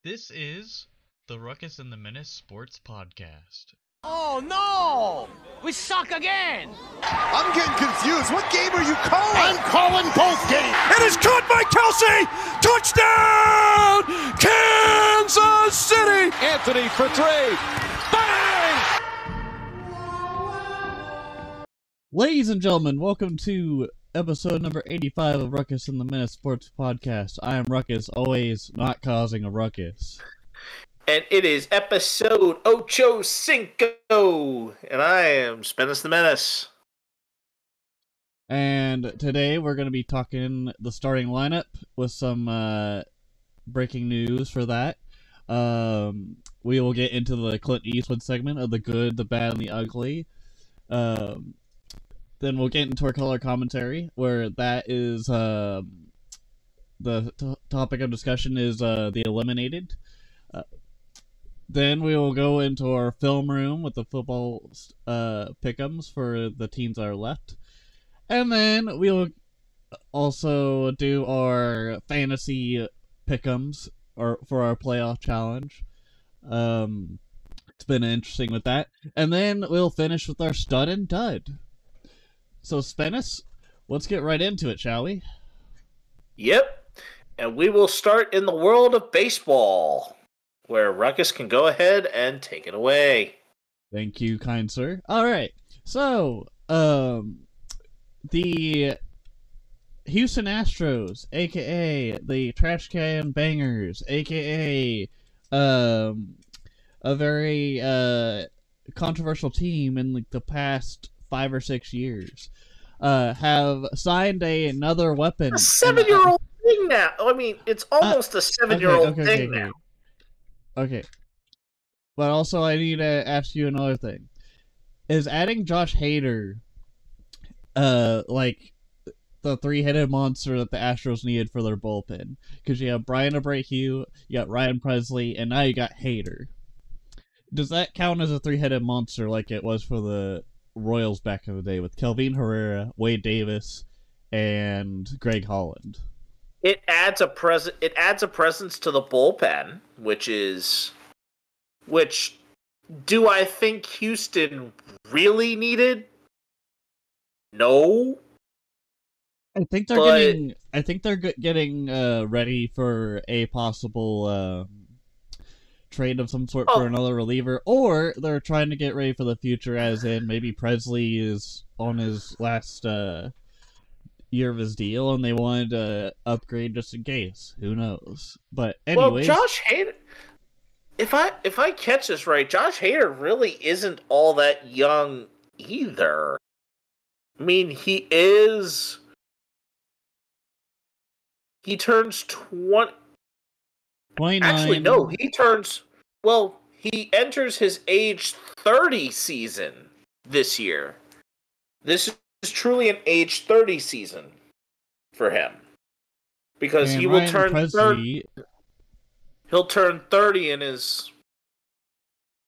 This is the Ruckus and the Menace Sports Podcast. Oh no! We suck again! I'm getting confused. What game are you calling? I'm calling both games. It is caught by Kelsey! Touchdown! Kansas City! Anthony for three. Bang! Ladies and gentlemen, welcome to episode number 85 of Ruckus and the Menace Sports Podcast. I am Ruckus, always not causing a ruckus. And it is episode Ocho Cinco, and I am Spence the Menace. And today we're going to be talking the starting lineup with some breaking news for that. We will get into the Clint Eastwood segment of the good, the bad, and the ugly. Then we'll get into our color commentary, where that is the topic of discussion is the eliminated. Then we will go into our film room with the football pick'ems for the teams that are left. And then we'll also do our fantasy pick'ems for our playoff challenge. It's been interesting with that. And then we'll finish with our stud and dud. So, Spence, let's get right into it, shall we? Yep. And we will start in the world of baseball, where Ruckus can go ahead and take it away. Thank you, kind sir. Alright, so, the Houston Astros, a.k.a. the Trash Can Bangers, a.k.a. a very controversial team in like the past 5 or 6 years, have signed another weapon. A 7-year-old thing now. I mean, it's almost a 7-year-old thing now. Okay. But also, I need to ask you another thing. Is adding Josh Hader, like, the three-headed monster that the Astros needed for their bullpen? Because you have Brian Abreu, you got Ryan Presley, and now you got Hader. Does that count as a three-headed monster like it was for the Royals back in the day with Kelvin Herrera, Wade Davis, and Greg Holland? It adds a presence to the bullpen, which do I think Houston really needed? No. I think they're getting ready for a possible trade of some sort for another reliever, or they're trying to get ready for the future, as in maybe Presley is on his last year of his deal and they wanted to upgrade just in case. Who knows? But anyways, well, Josh Hader, if I catch this right, Josh Hader really isn't all that young either. I mean, he turns 20. 29. Actually, no, he enters his age 30 season this year. This is truly an age 30 season for him. Because and he will Ryan turn Presley... 30. He'll turn 30 in his,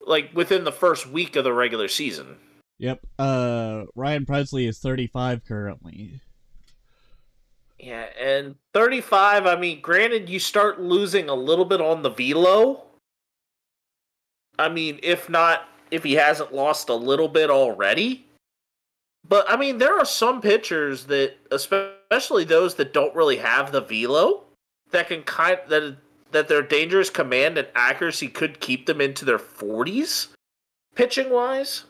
like, within the first week of the regular season. Yep. Ryan Presley is 35 currently. Yeah, and 35, I mean, granted, you start losing a little bit on the velo. I mean, if he hasn't lost a little bit already. But, I mean, there are some pitchers that, especially those that don't really have the velo, that can that their dangerous command and accuracy could keep them into their 40s, pitching-wise.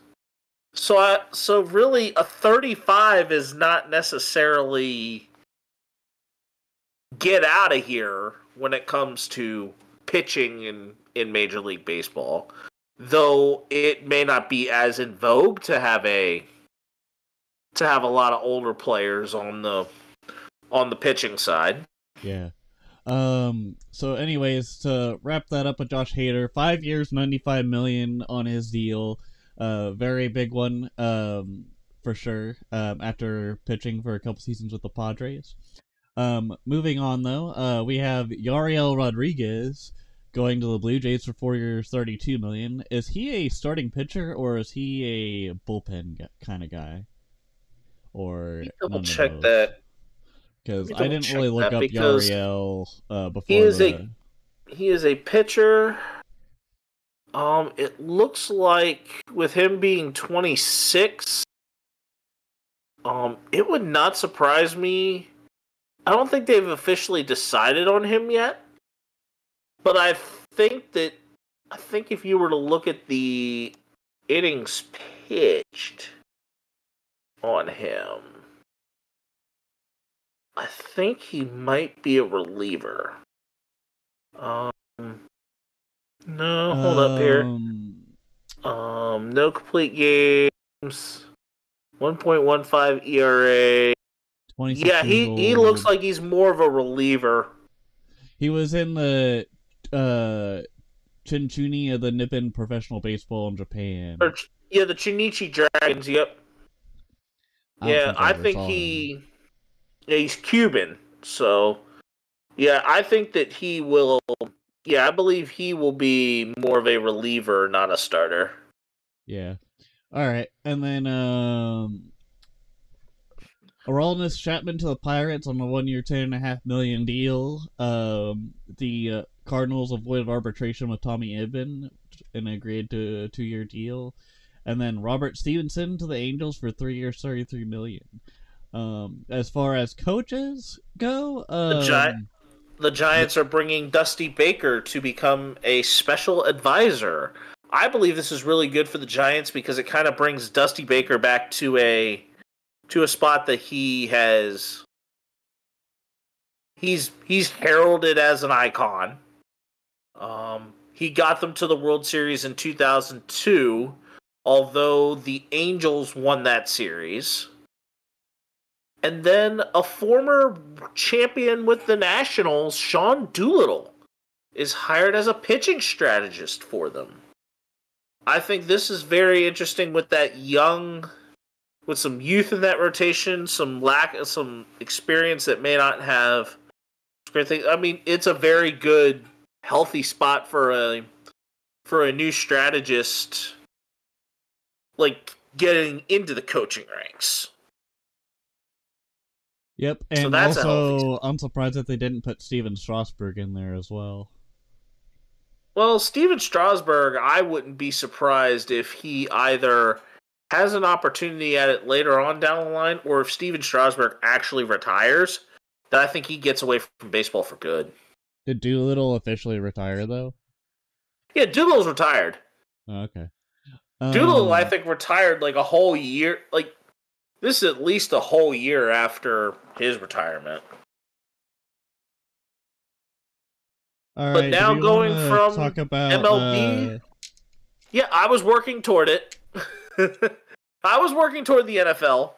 So really, a 35 is not necessarily get out of here when it comes to pitching in Major League Baseball. Though it may not be as in vogue to have a lot of older players on the pitching side. Yeah. So anyways, to wrap that up with Josh Hader, 5 years, $95 million on his deal. Very big one, for sure, after pitching for a couple seasons with the Padres. Moving on though, we have Yariel Rodriguez going to the Blue Jays for 4 years, $32 million. Is he a starting pitcher or is he a bullpen kind of guy? Or double check that. Because I didn't really look up Yariel before. He is a pitcher. It looks like with him being 26, it would not surprise me. I don't think they've officially decided on him yet, but I think if you were to look at the innings pitched on him, I think he might be a reliever. No, hold up here. No complete games. 1.15 ERA. Yeah, he looks like he's more of a reliever. He was in the Chinchuni of the Nippon Professional Baseball in Japan. The Chunichi Dragons, yep. I think he's Cuban, so yeah, I think that he will. Yeah, I believe he will be more of a reliever, not a starter. Yeah. All right, and then Aroldis Chapman to the Pirates on a 1-year, $10.5 million deal. The Cardinals avoided arbitration with Tommy Edman and agreed to a 2-year deal. And then Robert Stevenson to the Angels for 3 years, $33 million. As far as coaches go, the Giants are bringing Dusty Baker to become a special advisor. I believe this is really good for the Giants because it kind of brings Dusty Baker back to a spot that he's heralded as an icon. He got them to the World Series in 2002, although the Angels won that series. And then a former champion with the Nationals, Sean Doolittle, is hired as a pitching strategist for them. I think this is very interesting with some youth in that rotation, some experience that may not have great things. I mean, it's a very good, healthy spot for a new strategist, like getting into the coaching ranks. Yep, and also, I'm surprised that they didn't put Steven Strasburg in there as well. Well, Steven Strasburg, I wouldn't be surprised if he either has an opportunity at it later on down the line, or if Steven Strasburg actually retires, then I think he gets away from baseball for good. Did Doolittle officially retire, though? Yeah, Doolittle's retired. Oh, okay. Doolittle, I think, retired like a whole year. Like, this is at least a whole year after his retirement. All but right, now going from talk about, MLB, yeah, I was working toward it. I was working toward the NFL.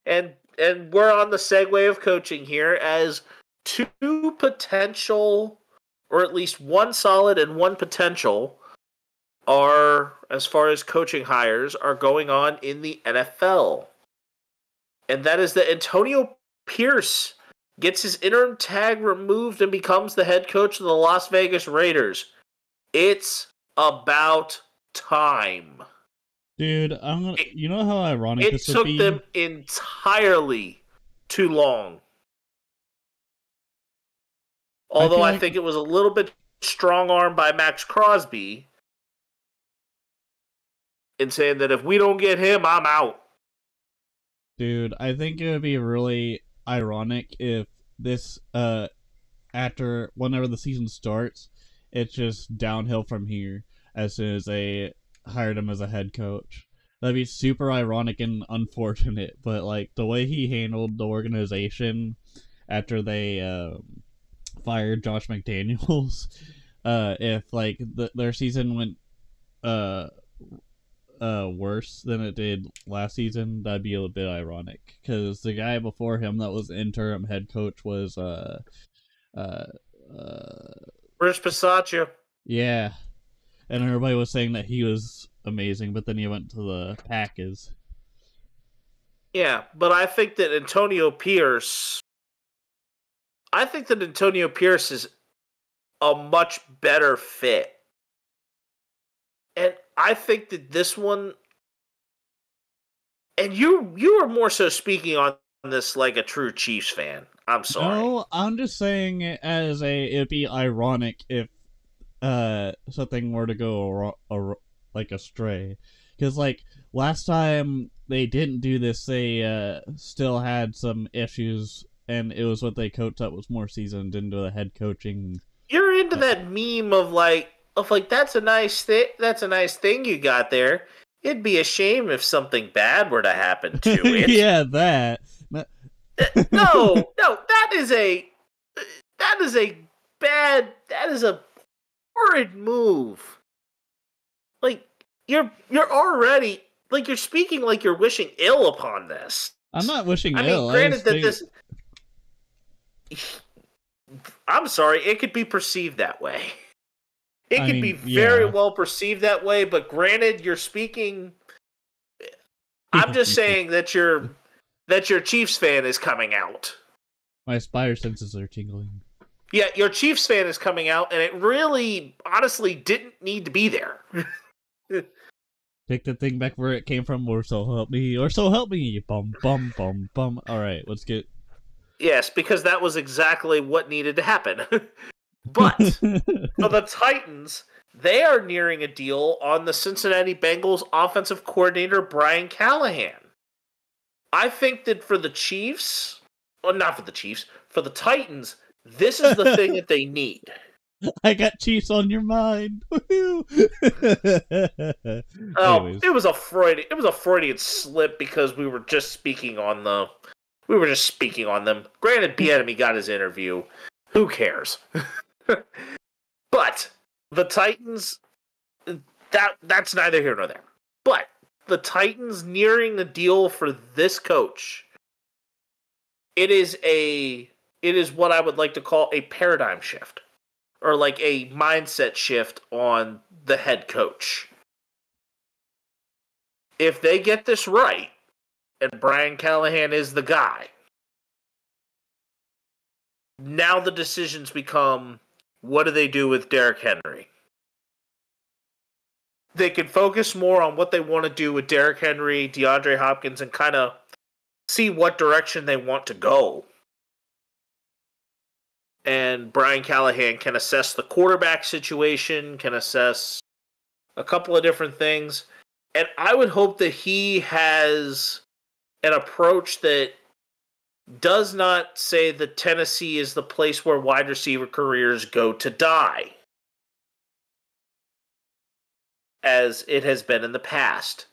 And we're on the segue of coaching here as two potential, or at least one solid and one potential, are, as far as coaching hires, are going on in the NFL. And that is that Antonio Pierce gets his interim tag removed and becomes the head coach of the Las Vegas Raiders. It's about time. Dude, you know how ironic this would be? It took them entirely too long. Although I think it was a little bit strong-armed by Max Crosby in saying that if we don't get him, I'm out. Dude, I think it would be really ironic if this, after whenever the season starts, it's just downhill from here as soon as they hired him as a head coach. That'd be super ironic and unfortunate, but like the way he handled the organization after they fired Josh McDaniels, if like their season went worse than it did last season, that'd be a little bit ironic because the guy before him that was interim head coach was Rich Bisaccia. Yeah, and everybody was saying that he was amazing, but then he went to the Packers. Yeah, but I think that Antonio Pierce is a much better fit. And I think that this one, and you are more so speaking on this like a true Chiefs fan. I'm sorry. No, I'm just saying it as it'd be ironic if something were to go astray, because like last time they didn't do this, they still had some issues, and it was what they coached that was more seasoned into the head coaching. You're into that meme of like that's a nice thing you got there. It'd be a shame if something bad were to happen to it. Yeah, that. No, that is a horrid move. Like you're already you're speaking like you're wishing ill upon this. I'm not wishing I ill. mean, granted that this. I'm sorry, it could be perceived that way. It could be very well perceived that way, but granted, you're speaking. I'm just saying that your Chiefs fan is coming out. My spider senses are tingling. Yeah, your Chiefs fan is coming out, and it really, honestly, didn't need to be there. Take the thing back where it came from, or so help me, bum, bum, bum, bum. Alright, let's get... Yes, because that was exactly what needed to happen. But, for the Titans, they are nearing a deal on the Cincinnati Bengals offensive coordinator, Brian Callahan. I think that for the Chiefs, well, not for the Chiefs, for the Titans, this is the thing that they need. I got Chiefs on your mind. Oh, it was a Freudian slip because we were just speaking on them. Granted, Bieniemy got his interview. Who cares? But the Titans, that's neither here nor there. But the Titans nearing the deal for this coach, it is what I would like to call a paradigm shift, or like a mindset shift on the head coach. If they get this right, and Brian Callahan is the guy, now the decisions become, what do they do with Derrick Henry? They can focus more on what they want to do with Derrick Henry, DeAndre Hopkins, and kind of see what direction they want to go. And Brian Callahan can assess the quarterback situation, can assess a couple of different things. And I would hope that he has an approach that does not say that Tennessee is the place where wide receiver careers go to die, as it has been in the past.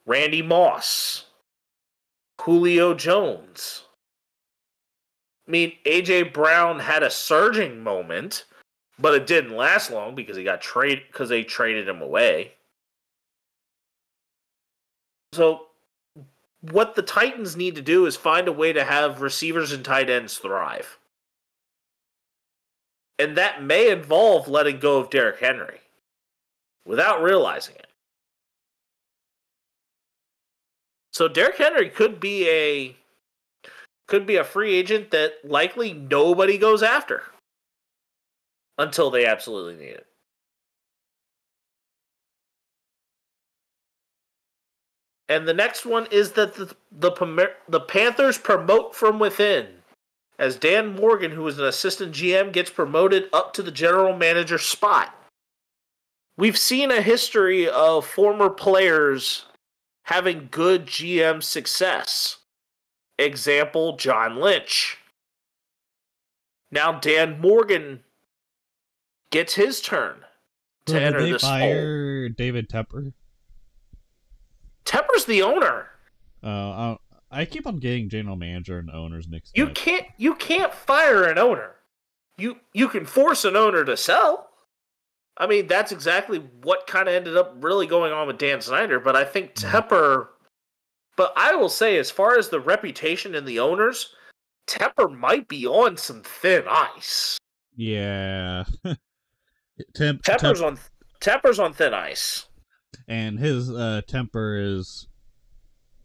Randy Moss, Julio Jones. I mean, A.J. Brown had a surging moment, but it didn't last long because they traded him away. So what the Titans need to do is find a way to have receivers and tight ends thrive. And that may involve letting go of Derrick Henry without realizing it. So Derrick Henry could be a free agent that likely nobody goes after until they absolutely need it. And the next one is that the Panthers promote from within, as Dan Morgan, who is an assistant GM, gets promoted up to the general manager spot. We've seen a history of former players having good GM success. Example, John Lynch. Now Dan Morgan gets his turn to enter this fold. Did they fire David Tepper? Tepper's the owner. I keep on getting general manager and owners mixed You up. can't fire an owner. You can force an owner to sell. I mean, that's exactly what kind of ended up really going on with Dan Snyder. But I think Tepper. But I will say, as far as the reputation and the owners, Tepper might be on some thin ice. Yeah. Tepper's on thin ice. And his temper is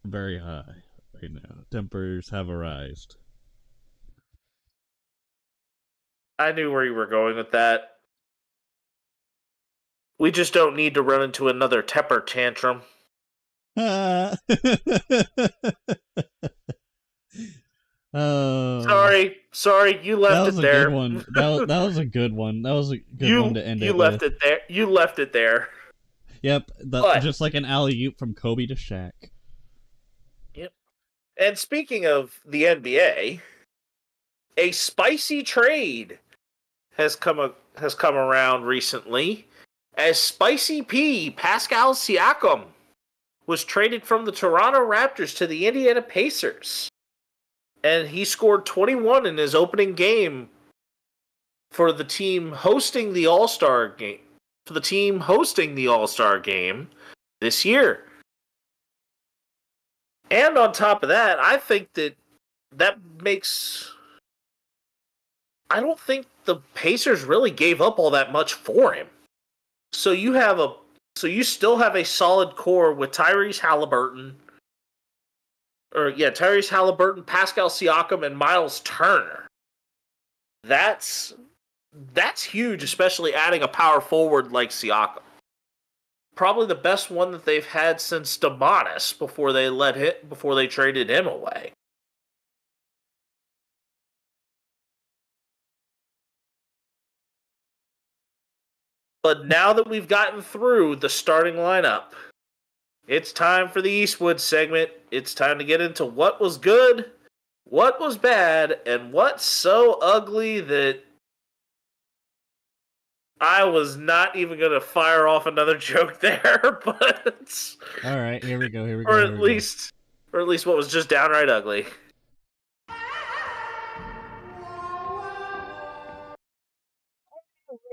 very high right now. Tempers have arised. I knew where you were going with that. We just don't need to run into another Tepper tantrum. Sorry, you left it there. That was a good one. That was a good one. That was a good one to end it with. You left it there. You left it there. Yep, just like an alley-oop from Kobe to Shaq. Yep. And speaking of the NBA, a spicy trade has come around recently, as Spicy P, Pascal Siakam, was traded from the Toronto Raptors to the Indiana Pacers. And he scored 21 in his opening game for the team hosting the All-Star game. For the team hosting the All-Star game this year. And on top of that, I think that makes... I don't think the Pacers really gave up all that much for him. So you still have a solid core with Tyrese Halliburton, Pascal Siakam, and Miles Turner. That's huge, especially adding a power forward like Siakam. Probably the best one that they've had since Domantas before they traded him away. But now that we've gotten through the starting lineup, it's time for the Eastwood segment. It's time to get into what was good, what was bad, and what's so ugly that I was not even going to fire off another joke there. But all right, here we go. Or at least what was just downright ugly.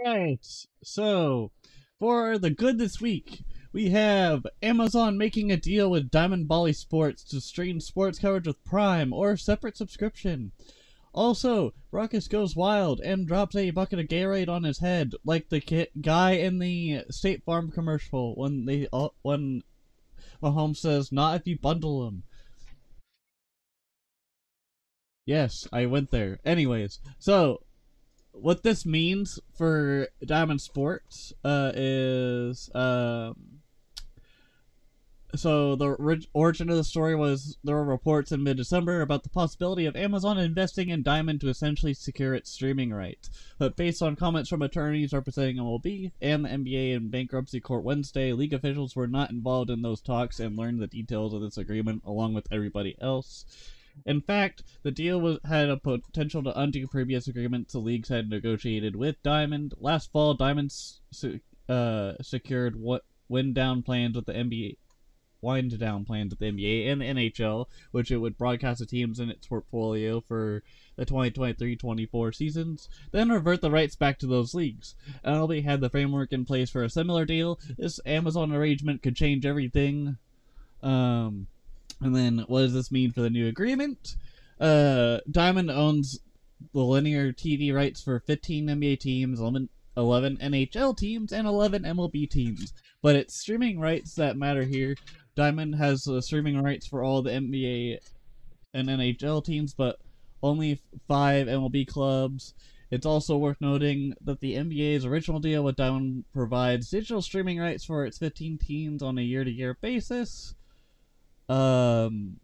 Right, so for the good this week, we have Amazon making a deal with Diamond Bally Sports to stream sports coverage with Prime or separate subscription. Also, Ruckus goes wild and drops a bucket of Gatorade on his head, like the guy in the State Farm commercial when Mahomes says, "Not if you bundle them." Yes, I went there. Anyways, so what this means for Diamond Sports is so the origin of the story was there were reports in mid-December about the possibility of Amazon investing in Diamond to essentially secure its streaming rights. But based on comments from attorneys representing MLB and the NBA in bankruptcy court Wednesday, league officials were not involved in those talks and learned the details of this agreement along with everybody else. In fact, the deal had a potential to undo previous agreements the leagues had negotiated with Diamond. Last fall, Diamond secured wind-down plans with the NBA and the NHL, which it would broadcast the teams in its portfolio for the 2023-24 seasons, then revert the rights back to those leagues. MLB had the framework in place for a similar deal. This Amazon arrangement could change everything. And then, what does this mean for the new agreement? Diamond owns the linear TV rights for 15 NBA teams, 11 NHL teams, and 11 MLB teams. But it's streaming rights that matter here. Diamond has the streaming rights for all the NBA and NHL teams, but only 5 MLB clubs. It's also worth noting that the NBA's original deal with Diamond provides digital streaming rights for its 15 teams on a year-to-year basis. And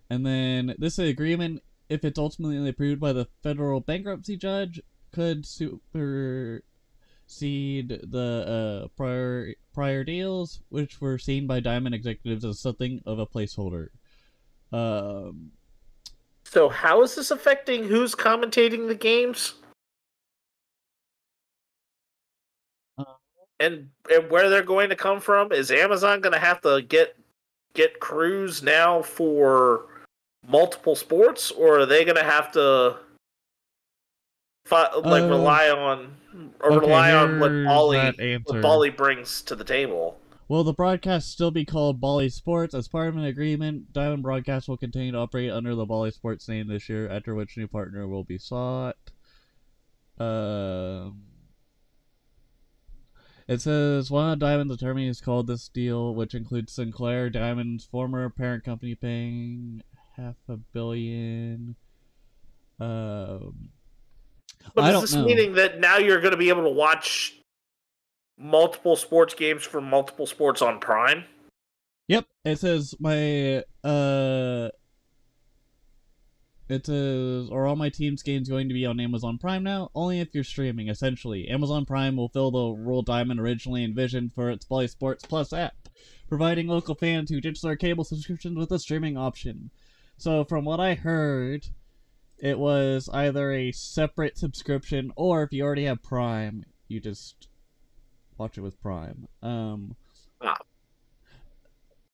then this agreement, if it's ultimately approved by the federal bankruptcy judge, could supersede the prior deals, which were seen by Diamond executives as something of a placeholder. So how is this affecting who's commentating the games? And where they're going to come from? Is Amazon going to have to get crews now for multiple sports, or are they going to have to rely on what Bally brings to the table? Will the broadcast still be called Bally Sports? As part of an agreement, Diamond Broadcast will continue to operate under the Bally Sports name this year, after which new partner will be sought. It says one of Diamond's attorneys called this deal, which includes Sinclair, Diamond's former parent company, paying $500 million. But is this meaning that now you're going to be able to watch multiple sports games from multiple sports on Prime? Yep. It says It says, are all my team's games going to be on Amazon Prime now? Only if you're streaming, essentially. Amazon Prime will fill the role Diamond originally envisioned for its Bally Sports Plus app, providing local fans who ditch their cable subscriptions with a streaming option. So, from what I heard, it was either a separate subscription, or if you already have Prime, you just watch it with Prime.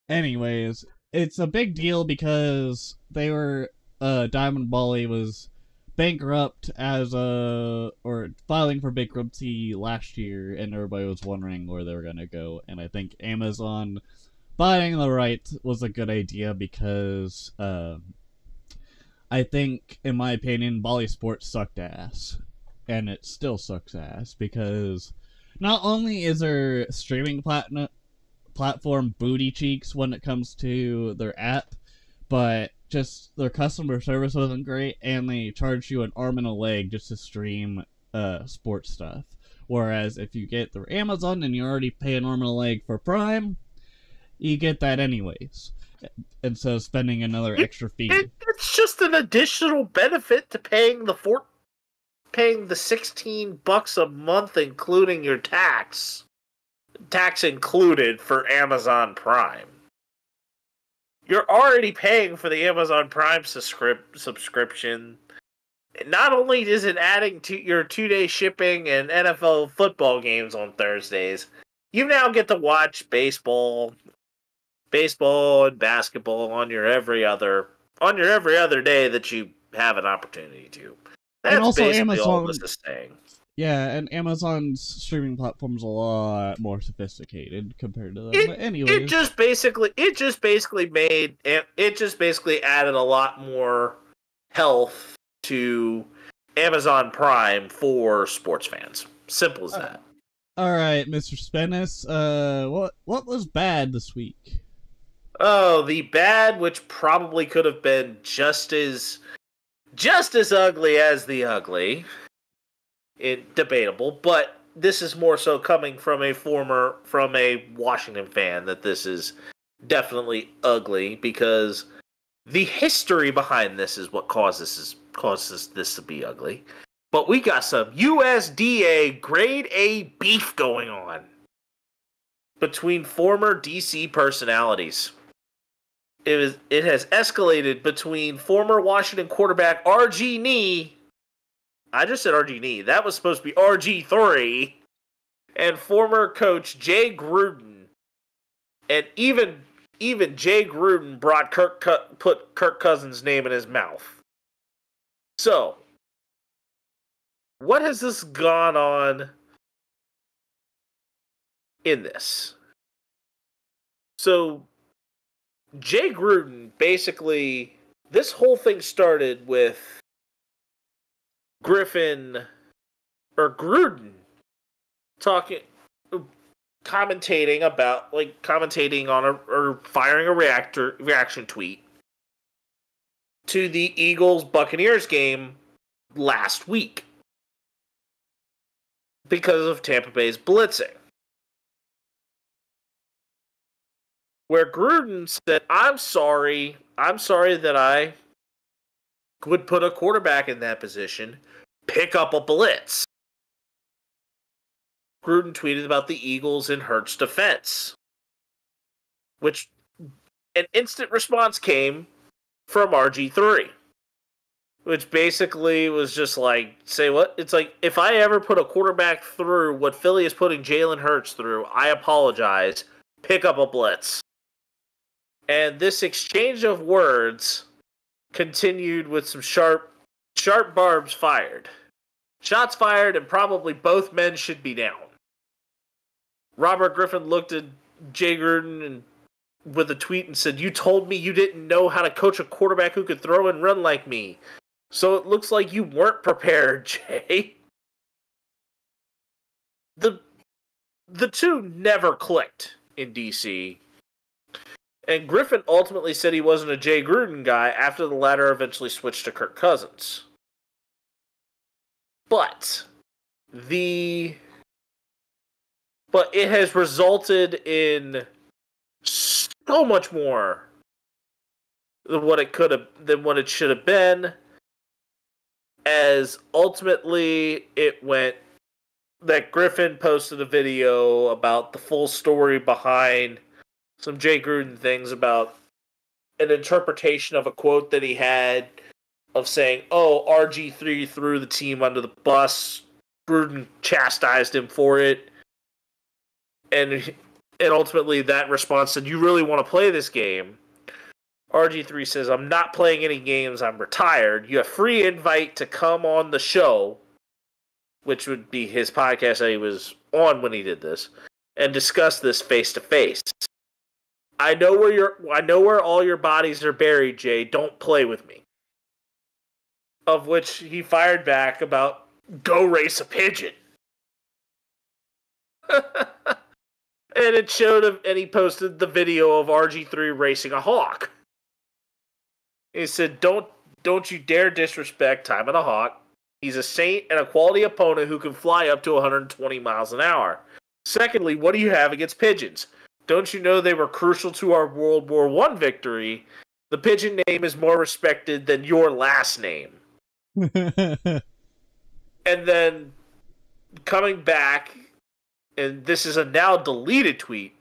Anyways, it's a big deal because they were, Diamond Bally was bankrupt or filing for bankruptcy last year, and everybody was wondering where they were gonna go, and I think Amazon buying the rights was a good idea because, I think, in my opinion, Bally Sports sucked ass. And it still sucks ass, because not only is their streaming platform booty cheeks when it comes to their app, but just their customer service wasn't great, and they charge you an arm and a leg just to stream sports stuff. Whereas if you get through Amazon and you already pay an arm and a leg for Prime, you get that anyways, instead of spending another extra fee. It's just an additional benefit to paying the $16 a month, including your tax included, for Amazon Prime. You're already paying for the Amazon Prime subscription. Not only is it adding to your 2-day shipping and NFL football games on Thursdays, you now get to watch baseball and basketball on your every other day that you have an opportunity to. That's and also basically all Amazon, this is saying. Yeah, and Amazon's streaming platform's a lot more sophisticated compared to them. But anyways, it just basically added a lot more health to Amazon Prime for sports fans. Simple as that. All right, Mr. Spennis, what was bad this week? Oh, the bad, which probably could have been just as ugly as the ugly. Debatable, but this is more so coming from a Washington fan, that this is definitely ugly, because the history behind this is what causes this to be ugly. But we got some USDA grade A beef going on between former DC personalities. It has escalated between former Washington quarterback RG Nee. I just said RG Nee. That was supposed to be RG3. And former coach Jay Gruden. And even Jay Gruden put Kirk Cousins' name in his mouth. So, what has this gone on in this? So, Jay Gruden, basically, this whole thing started with Gruden commentating on or firing a reaction tweet to the Eagles-Buccaneers game last week because of Tampa Bay's blitzing, where Gruden said, I'm sorry that I would put a quarterback in that position, pick up a blitz. Gruden tweeted about the Eagles in Hurts' defense, which an instant response came from RG3, which basically was just like, say what? It's like, if I ever put a quarterback through what Philly is putting Jalen Hurts through, I apologize. Pick up a blitz. And this exchange of words continued with some sharp barbs fired. Shots fired, and probably both men should be down. Robert Griffin looked at Jay Gruden with a tweet and said, "You told me you didn't know how to coach a quarterback who could throw and run like me. So it looks like you weren't prepared, Jay." The two never clicked in DC. And Griffin ultimately said he wasn't a Jay Gruden guy after the latter eventually switched to Kirk Cousins. But it has resulted in so much more than what it should have been. as ultimately it went that Griffin posted a video about the full story behind some Jay Gruden things about an interpretation of a quote that he had of saying, oh, RG3 threw the team under the bus. Gruden chastised him for it. And ultimately that response said, you really want to play this game? RG3 says, I'm not playing any games. I'm retired. You have free invite to come on the show, which would be his podcast that he was on when he did this, and discuss this face to face. I know where all your bodies are buried, Jay. Don't play with me. Of which he fired back about, go race a pigeon. And it showed him, and he posted the video of RG3 racing a hawk. He said, don't you dare disrespect Time of the Hawk. He's a saint and a quality opponent who can fly up to 120 miles an hour. Secondly, what do you have against pigeons? Don't you know they were crucial to our World War I victory? The pigeon name is more respected than your last name. And then coming back, and this is a now deleted tweet,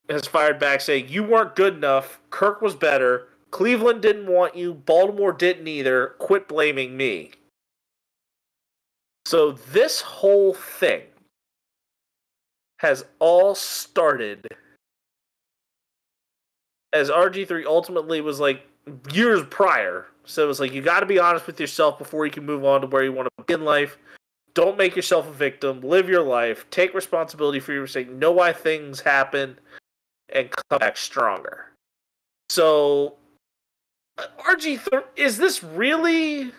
has fired back saying, you weren't good enough. Kirk was better. Cleveland didn't want you. Baltimore didn't either. Quit blaming me. So this whole thing has all started as RG3 ultimately was like years prior. So it was like, you got to be honest with yourself before you can move on to where you want to be in life. Don't make yourself a victim. Live your life. Take responsibility for your mistake. Know why things happen and come back stronger. So RG3, is this really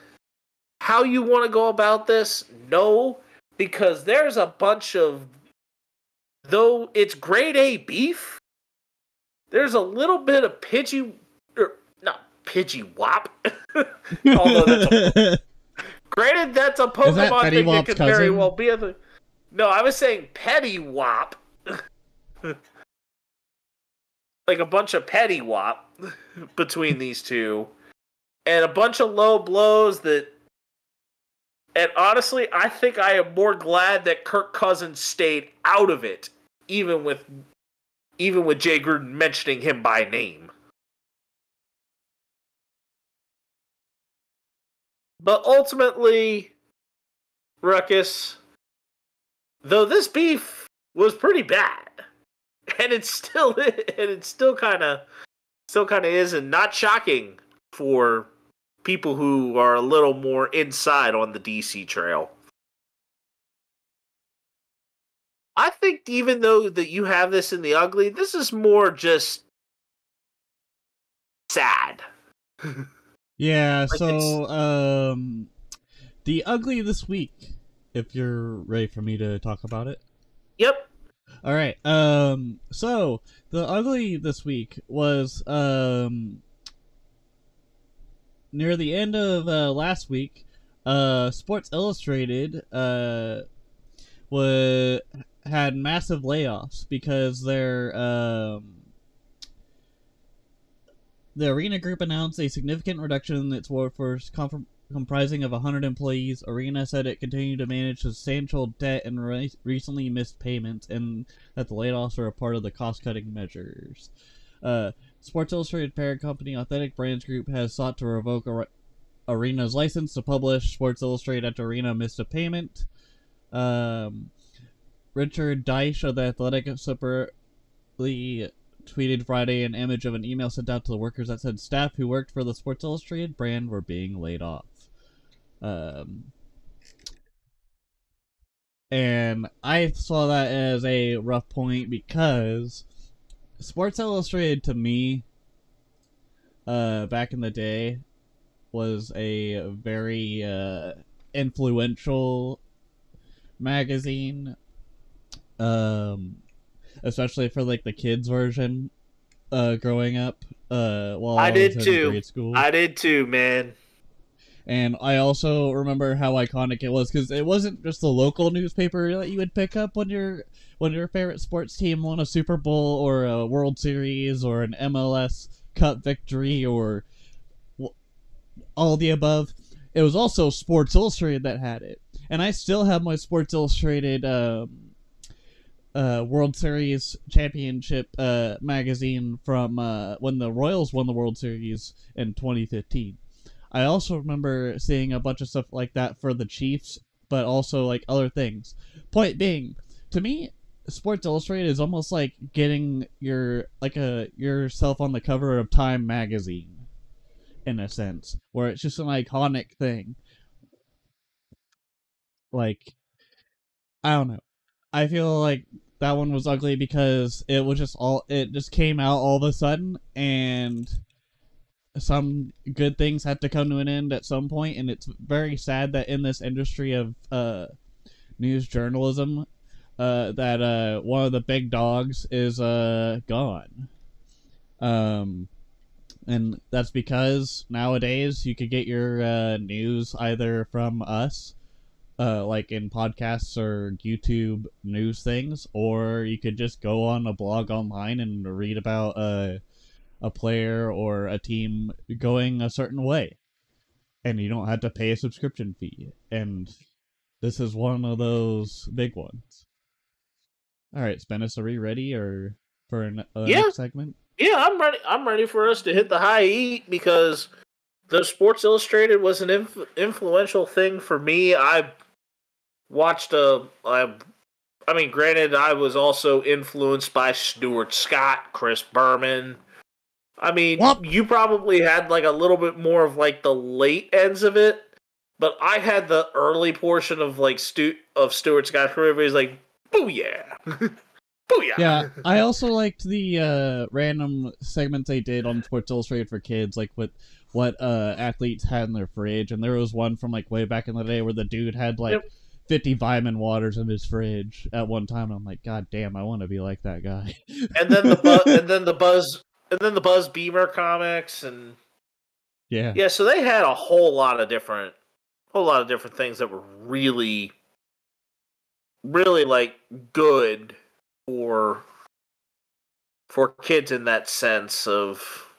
how you want to go about this? No, because there's a bunch of, though it's grade A beef, there's a little bit of Pidgey Wop. Although granted, that's a Pokemon thing that could very well be a... No, I was saying Petty Wop. Like a bunch of Petty Wop between these two. And a bunch of low blows that... And honestly, I think I am more glad that Kirk Cousins stayed out of it, even with Jay Gruden mentioning him by name. But ultimately, Ruckus, though this beef was pretty bad, and it still kind of is, and not shocking for people who are a little more inside on the DC trail. I think even though that you have this in the ugly, this is more just sad. Yeah, like so, the ugly this week, if you're ready for me to talk about it. Yep. Alright, so, the ugly this week was, near the end of, last week, Sports Illustrated, had massive layoffs because the Arena Group announced a significant reduction in its workforce, comprising of 100 employees. Arena said it continued to manage substantial debt and recently missed payments, and that the layoffs are a part of the cost-cutting measures. Sports Illustrated parent company Authentic Brands Group has sought to revoke Arena's license to publish Sports Illustrated after Arena missed a payment. Richard Deitch of The Athletic separately tweeted Friday an image of an email sent out to the workers that said staff who worked for the Sports Illustrated brand were being laid off. And I saw that as a rough point because Sports Illustrated to me, back in the day, was a very influential magazine. Especially for like the kids version, growing up, while I was in grade school. I did too, man. And I also remember how iconic it was because it wasn't just the local newspaper that you would pick up when your favorite sports team won a Super Bowl or a World Series or an MLS Cup victory or all the above. it was also Sports Illustrated that had it. And I still have my Sports Illustrated World Series championship magazine from when the Royals won the World Series in 2015. I also remember seeing a bunch of stuff like that for the Chiefs, but also like other things. Point being, to me, Sports Illustrated is almost like getting yourself on the cover of Time magazine, in a sense, where it's just an iconic thing. Like, I don't know. I feel like that one was ugly because it just came out all of a sudden, and some good things had to come to an end at some point, and it's very sad that in this industry of news journalism, that one of the big dogs is gone. And that's because nowadays you could get your news either from us, like in podcasts or YouTube news things, or you could just go on a blog online and read about a player or a team going a certain way, and you don't have to pay a subscription fee. And this is one of those big ones. All right, Spennis, are we ready or for next segment? Yeah, I'm ready. I'm ready for us to hit the high eat because the Sports Illustrated was an influential thing for me. I watched granted, I was also influenced by Stuart Scott, Chris Berman. I mean, you probably had like a little bit more of like the late ends of it, but I had the early portion of like Stuart Scott, where everybody's like, "Booyah!" Booyah! Yeah, I also liked the random segments they did on Sports Illustrated for kids, like with what athletes had in their fridge, and there was one from like way back in the day where the dude had like 50 vitamin waters in his fridge at one time, and I'm like, God damn, I want to be like that guy. And then the Buzz Beamer comics, and yeah, so they had a whole lot of different things that were really, really like good for kids in that sense of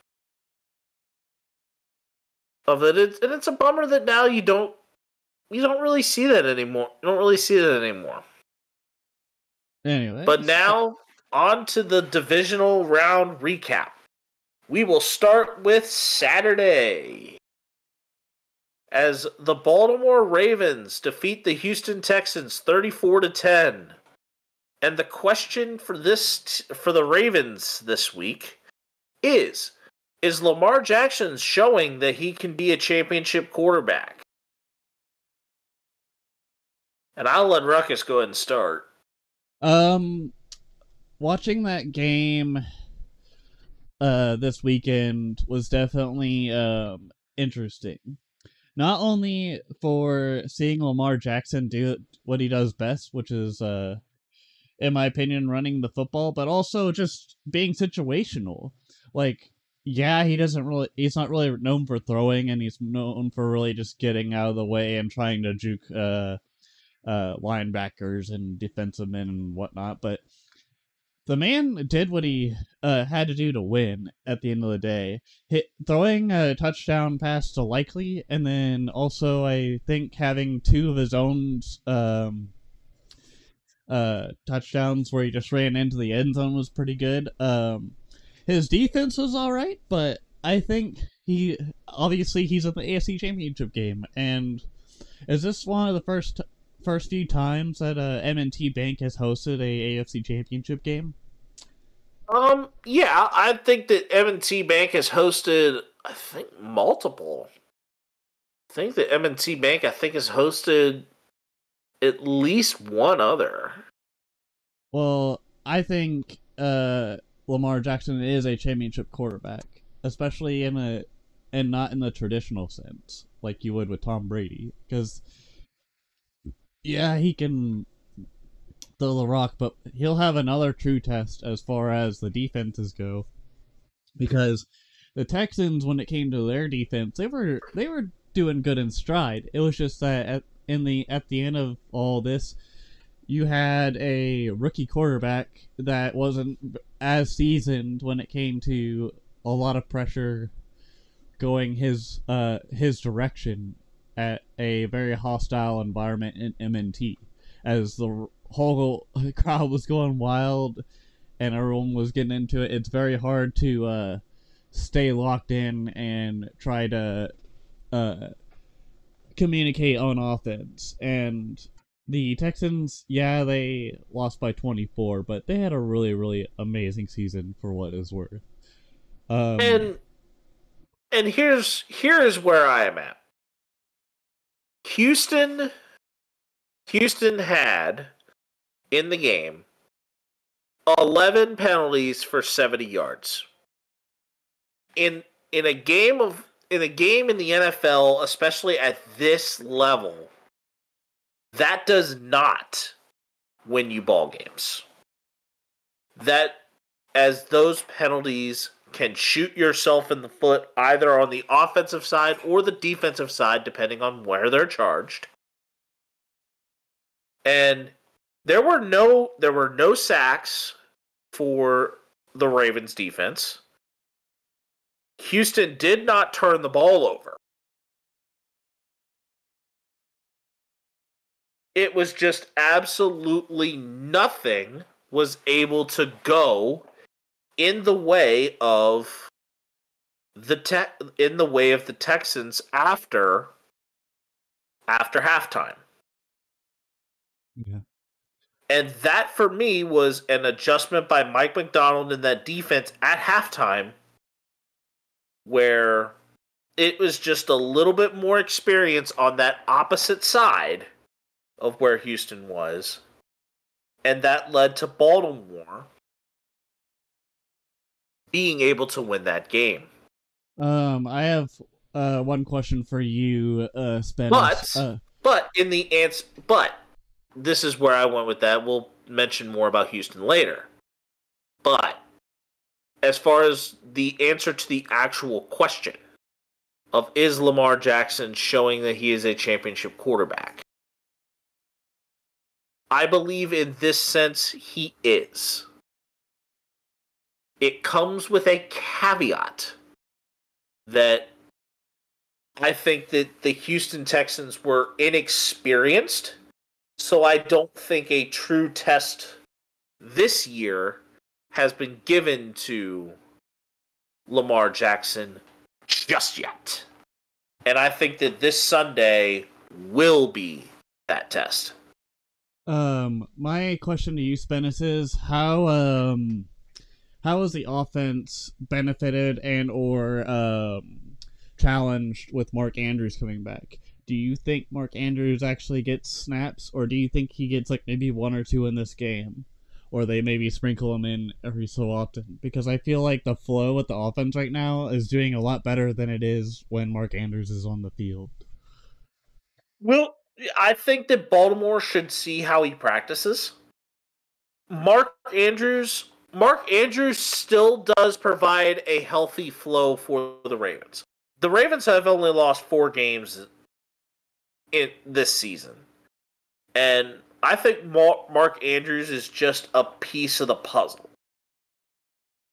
it. And it's a bummer that now you don't really see that anymore. You don't really see that anymore. Anyway, but now on to the divisional round recap. We will start with Saturday, as the Baltimore Ravens defeat the Houston Texans 34-10. And the question for the Ravens this week is Lamar Jackson showing that he can be a championship quarterback? And I'll let Ruckus go ahead and start. Watching that game this weekend was definitely interesting. Not only for seeing Lamar Jackson do what he does best, which is, in my opinion, running the football, but also just being situational. Like, yeah, he's not really known for throwing, and he's known for really just getting out of the way and trying to juke linebackers and defensive men and whatnot, but the man did what he had to do to win at the end of the day. Throwing a touchdown pass to Likely, and then also I think having two of his own touchdowns where he just ran into the end zone was pretty good. His defense was alright, but I think he's in the AFC Championship game, and is this one of the first few times that M&T Bank has hosted a AFC Championship game? Yeah, I think that M&T Bank has hosted, I think, multiple. I think that M&T Bank, has hosted at least one other. Well, I think Lamar Jackson is a championship quarterback, especially and not in the traditional sense, like you would with Tom Brady, because yeah, he can throw the rock, but he'll have another true test as far as the defenses go. Because the Texans, when it came to their defense, they were doing good in stride. It was just that at the end of all this, you had a rookie quarterback that wasn't as seasoned when it came to a lot of pressure going his direction at a very hostile environment in MNT, as the whole crowd was going wild and everyone was getting into it. It's very hard to stay locked in and try to communicate on offense. And the Texans, yeah, they lost by 24, but they had a really, really amazing season for what it's worth. And here is where I am at. Houston had in the game 11 penalties for 70 yards. In a game in the NFL, especially at this level, that does not win you ball games. That, as those penalties can shoot yourself in the foot either on the offensive side or the defensive side, depending on where they're charged. And there were no sacks for the Ravens defense. Houston did not turn the ball over. It was just absolutely nothing was able to go in the way of the Texans after halftime. Yeah. And that for me was an adjustment by Mike Macdonald in that defense at halftime, where it was just a little bit more experience on that opposite side of where Houston was. And that led to Baltimore being able to win that game. I have one question for you, Spence. But this is where I went with that. We'll mention more about Houston later. But as far as the answer to the actual question of is Lamar Jackson showing that he is a championship quarterback, I believe in this sense he is. It comes with a caveat that I think that the Houston Texans were inexperienced, so I don't think a true test this year has been given to Lamar Jackson just yet. And I think that this Sunday will be that test. My question to you, Spence, is how is the offense benefited and or challenged with Mark Andrews coming back? Do you think Mark Andrews actually gets snaps, or do you think he gets like maybe 1 or 2 in this game, or they maybe sprinkle him in every so often? Because I feel like the flow with the offense right now is doing a lot better than it is when Mark Andrews is on the field. Well, I think that Baltimore should see how he practices. Mark Andrews still does provide a healthy flow for the Ravens. The Ravens have only lost 4 games in this season. And I think Mark Andrews is just a piece of the puzzle.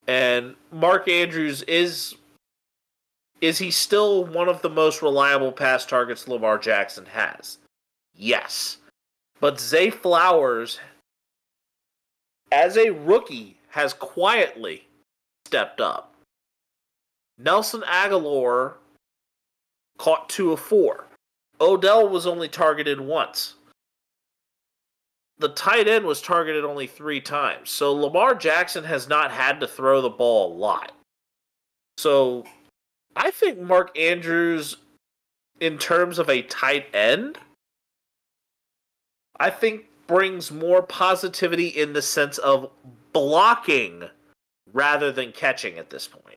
And Mark Andrews is he still one of the most reliable pass targets Lamar Jackson has? Yes. But Zay Flowers, as a rookie, has quietly stepped up. Nelson Aguilar caught 2 of 4. Odell was only targeted once. The tight end was targeted only 3 times. So Lamar Jackson has not had to throw the ball a lot. So I think Mark Andrews, in terms of a tight end, I think brings more positivity in the sense of blocking rather than catching at this point.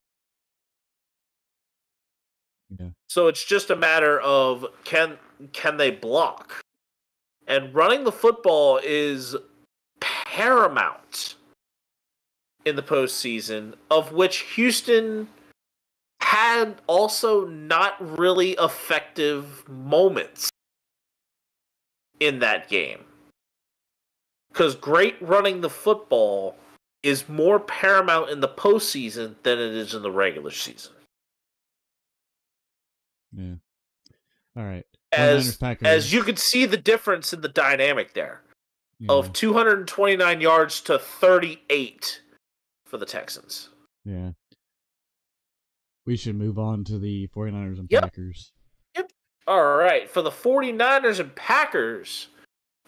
Yeah. So it's just a matter of can they block? And running the football is paramount in the postseason, of which Houston had also not really effective moments in that game. Because great running the football is more paramount in the postseason than it is in the regular season. Yeah. All right. As 49ers, Packers. as you could see the difference in the dynamic there Yeah. of 229 yards to 38 for the Texans. Yeah. We should move on to the 49ers and Yep. Packers. All right, for the 49ers and Packers,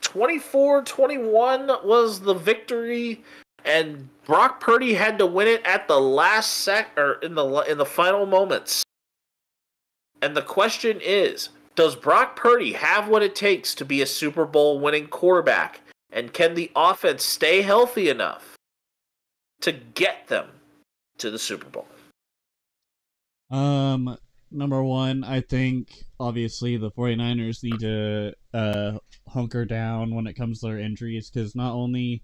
24-21 was the victory, and Brock Purdy had to win it at the last in the final moments. And the question is, does Brock Purdy have what it takes to be a Super Bowl winning quarterback? And can the offense stay healthy enough to get them to the Super Bowl? Number one, I think obviously the 49ers need to hunker down when it comes to their injuries, because not only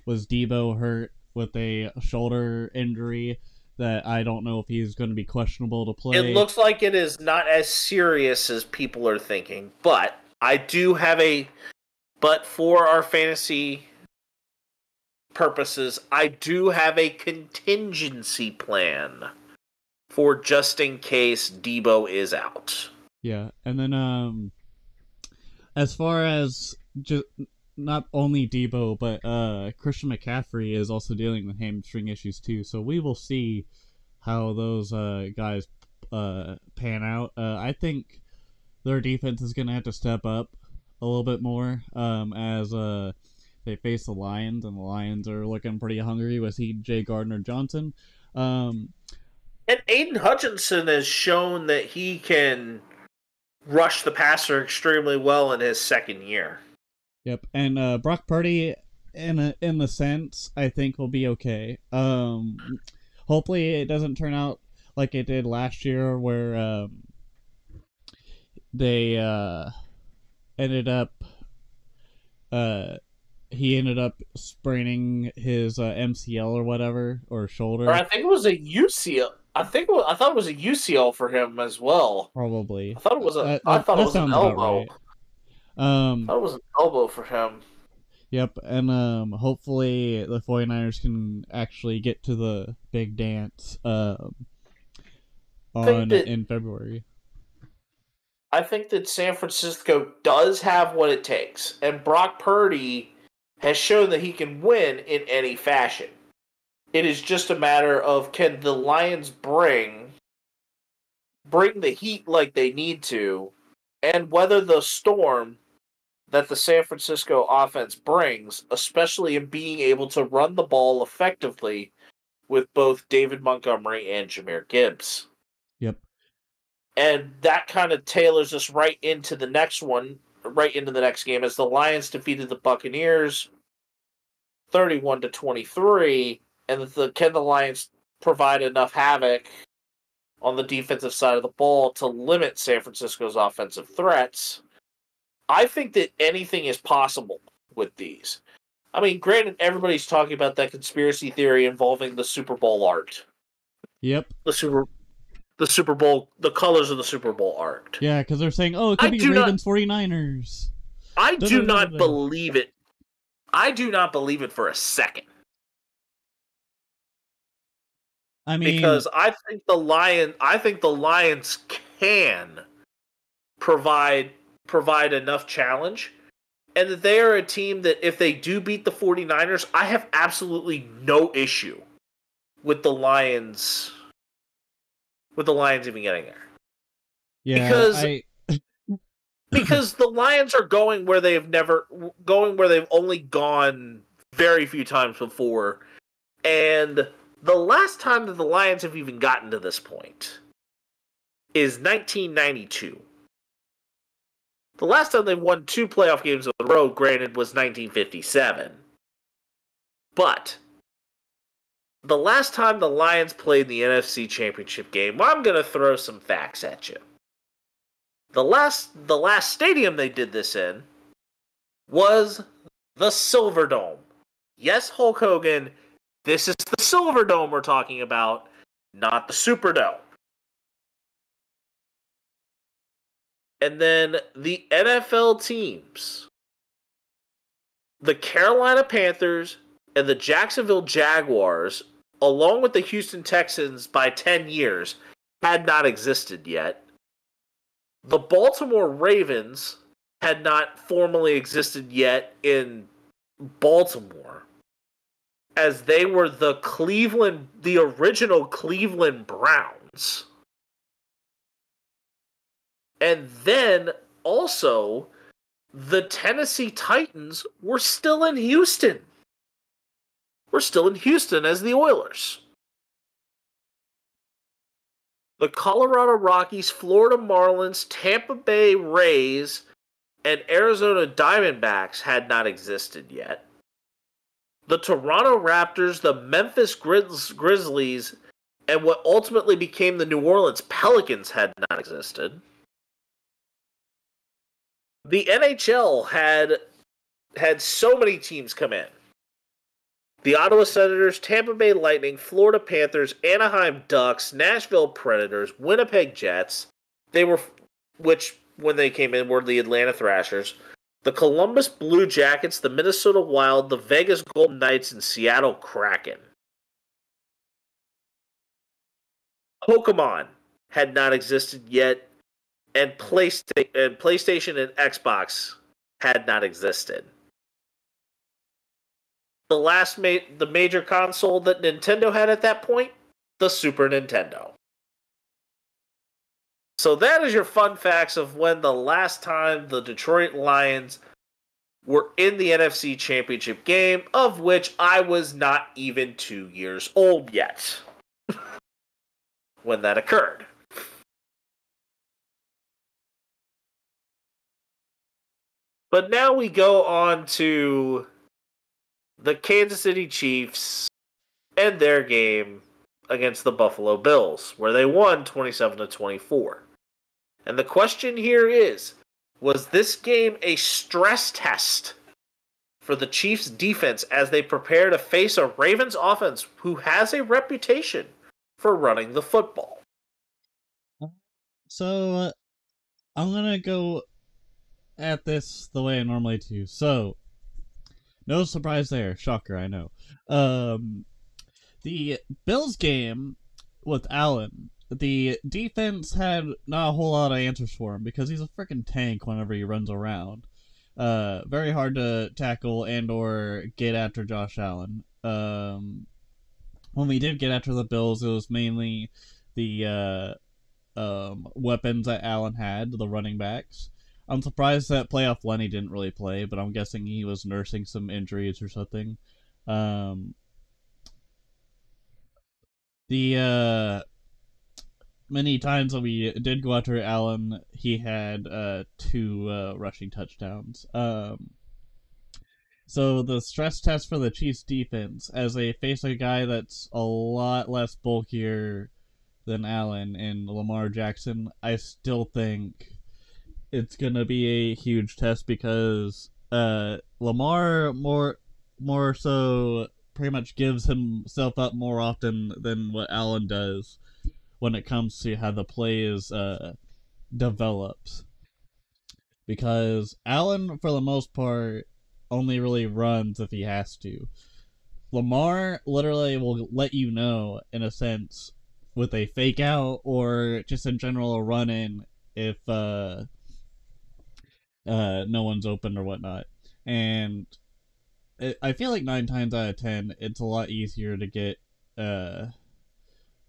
was Debo hurt with a shoulder injury that I don't know if he's going to be questionable to play. It looks like it is not as serious as people are thinking, but I do have but for our fantasy purposes, I do have a contingency plan for just in case Debo is out. Yeah, and then as far as just not only Debo, but Christian McCaffrey is also dealing with hamstring issues too. So we will see how those guys pan out. I think their defense is going to have to step up a little bit more as they face the Lions, and the Lions are looking pretty hungry with C.J. Gardner-Johnson. And Aiden Hutchinson has shown that he can rush the passer extremely well in his second year. Yep, and Brock Purdy, in the sense, I think will be okay. Hopefully it doesn't turn out like it did last year, where they ended up he ended up spraining his MCL or whatever, or shoulder. Or I think it was a UCL. I thought it was a UCL for him as well. Probably. I thought it was an sounds elbow. about right. I thought it was an elbow for him. Yep, and hopefully the 49ers can actually get to the big dance in February. I think that San Francisco does have what it takes, and Brock Purdy has shown that he can win in any fashion. It is just a matter of, can the Lions bring the heat like they need to, and weather the storm that the San Francisco offense brings, especially in being able to run the ball effectively with both David Montgomery and Jahmyr Gibbs. Yep. And that kind of tailors us right into the next game, as the Lions defeated the Buccaneers 31-23, and can the Lions provide enough havoc on the defensive side of the ball to limit San Francisco's offensive threats? I think that anything is possible with these. I mean, granted, everybody's talking about that conspiracy theory involving the Super Bowl art. Yep. The Super Bowl, the colors of the Super Bowl art. Yeah, because they're saying, it could be Ravens 49ers. I do not believe it. I do not believe it for a second. I mean, because I think the Lions can provide enough challenge, and that they are a team that if they do beat the 49ers, I have absolutely no issue with the Lions even getting there. Yeah, because the Lions are going where they've only gone very few times before, and the last time that the Lions have even gotten to this point is 1992. The last time they won 2 playoff games in a row, granted, was 1957. But the last time the Lions played the NFC Championship game, well, I'm going to throw some facts at you. The last stadium they did this in was the Silverdome. Yes, Hulk Hogan, this is the Silverdome we're talking about, not the Superdome. And then the NFL teams, the Carolina Panthers and the Jacksonville Jaguars, along with the Houston Texans by 10 years, had not existed yet. the Baltimore Ravens had not formally existed yet in Baltimore, as they were the original Cleveland Browns. And then also, the Tennessee Titans were still in Houston. We're still in Houston as the Oilers. The Colorado Rockies, Florida Marlins, Tampa Bay Rays, and Arizona Diamondbacks had not existed yet. The Toronto Raptors, the Memphis Grizzlies, and what ultimately became the New Orleans Pelicans had not existed. The NHL had so many teams come in. The Ottawa Senators, Tampa Bay Lightning, Florida Panthers, Anaheim Ducks, Nashville Predators, Winnipeg Jets, which when they came in were the Atlanta Thrashers, the Columbus Blue Jackets, the Minnesota Wild, the Vegas Golden Knights, and Seattle Kraken. Pokemon had not existed yet, and PlayStation and Xbox had not existed. The major console that Nintendo had at that point, the Super Nintendo. So that is your fun facts of when the last time the Detroit Lions were in the NFC Championship game, of which I was not even 2 years old yet when that occurred. But now we go on to the Kansas City Chiefs and their game against the Buffalo Bills, where they won 27-24. And the question here is, was this game a stress test for the Chiefs' defense as they prepare to face a Ravens offense who has a reputation for running the football? So, I'm gonna go at this the way I normally do. So, no surprise there. Shocker, I know. The Bills game with Allen, the defense had not a whole lot of answers for him because he's a freaking tank whenever he runs around. Very hard to tackle and or get after Josh Allen. When we did get after the Bills, it was mainly the weapons that Allen had, the running backs. I'm surprised that playoff Lenny didn't really play, but I'm guessing he was nursing some injuries or something. Many times that we did go after Allen, he had 2 rushing touchdowns. So the stress test for the Chiefs defense, as they face a guy that's a lot less bulkier than Allen and Lamar Jackson, I still think it's gonna be a huge test because Lamar more so pretty much gives himself up more often than what Allen does when it comes to how the play is develops. Because Allen, for the most part, only really runs if he has to. Lamar literally will let you know, in a sense, with a fake out or just in general a run in if no one's open or whatnot. And I feel like 9 times out of 10, it's a lot easier to get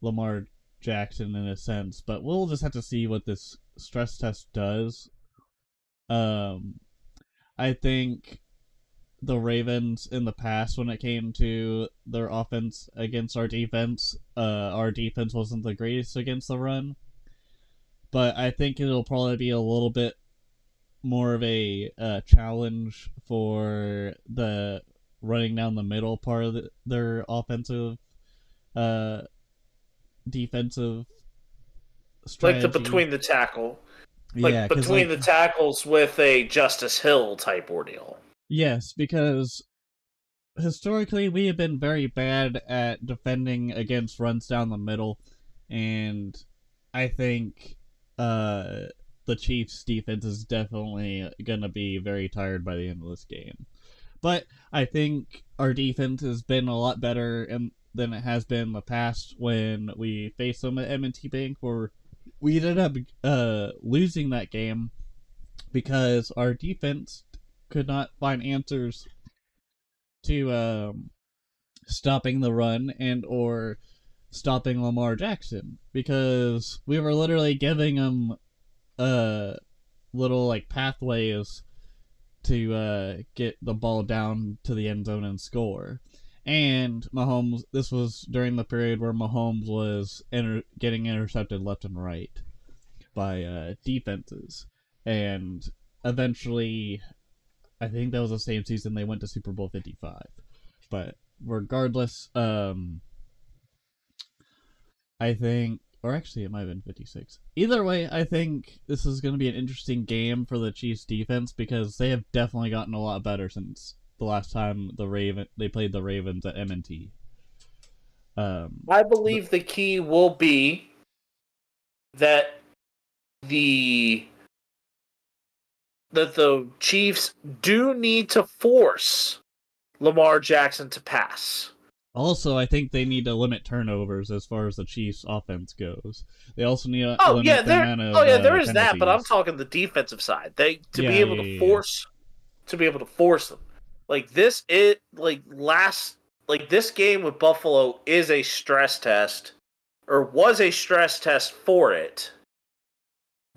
Lamar Jackson in a sense, but we'll just have to see what this stress test does. I think the Ravens in the past, when it came to their offense against our defense wasn't the greatest against the run. But I think it'll probably be a little bit more of a challenge for the running down the middle part of their offensive defensive strategy. Like the between the tackle. Like between the tackles with a Justice Hill type ordeal. Yes, because historically we have been very bad at defending against runs down the middle, and I think the Chiefs' defense is definitely going to be very tired by the end of this game. But I think our defense has been a lot better than it has been in the past when we faced them at M&T Bank, where we ended up losing that game because our defense could not find answers to stopping the run and or stopping Lamar Jackson, because we were literally giving him little like pathways to get the ball down to the end zone and score. And Mahomes, this was during the period where Mahomes was getting intercepted left and right by defenses. And eventually, I think that was the same season they went to Super Bowl 55. But regardless, I think, or actually it might have been 56. Either way, I think this is going to be an interesting game for the Chiefs defense, because they have definitely gotten a lot better since the last time they played the Ravens at M&T. I believe the key will be that the Chiefs do need to force Lamar Jackson to pass. Also, I think they need to limit turnovers as far as the Chiefs' offense goes. They also need to limit the amount of there is penalties. that, but I'm talking the defensive side. Be able to force them. Like this game with Buffalo is a stress test, or was a stress test for it.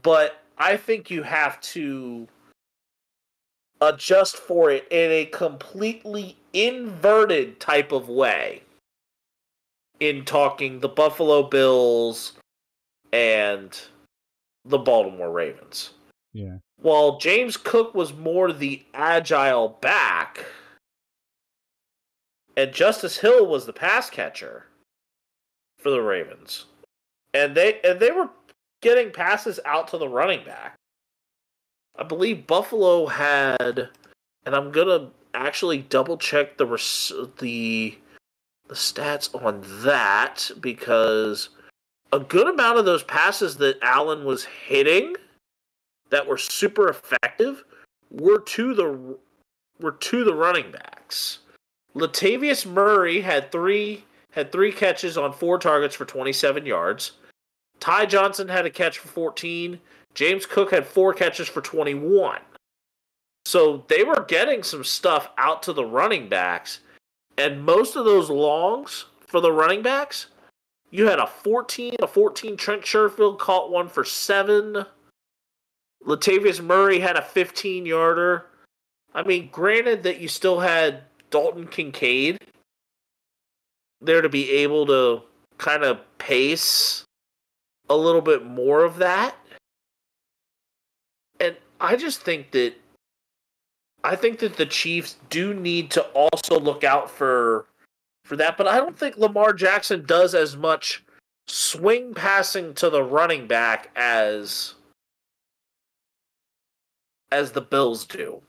But I think you have to adjust for it in a completely inverted type of way in talking the Buffalo Bills and the Baltimore Ravens. Yeah. While James Cook was more the agile back, and Justice Hill was the pass catcher for the Ravens, and they were getting passes out to the running back. I believe Buffalo had, and I'm gonna actually double check the stats on that, because a good amount of those passes that Allen was hitting that were super effective were to the running backs. Latavius Murray had three catches on 4 targets for 27 yards. Ty Johnson had a catch for 14. James Cook had 4 catches for 21. So they were getting some stuff out to the running backs, and most of those longs for the running backs, you had a 14. Trent Sherfield caught one for 7. Latavius Murray had a 15-yarder. I mean, granted that you still had Dalton Kincaid there to be able to kind of pace a little bit more of that. And I just think that the Chiefs do need to also look out for that, but I don't think Lamar Jackson does as much swing passing to the running back as the Bills do.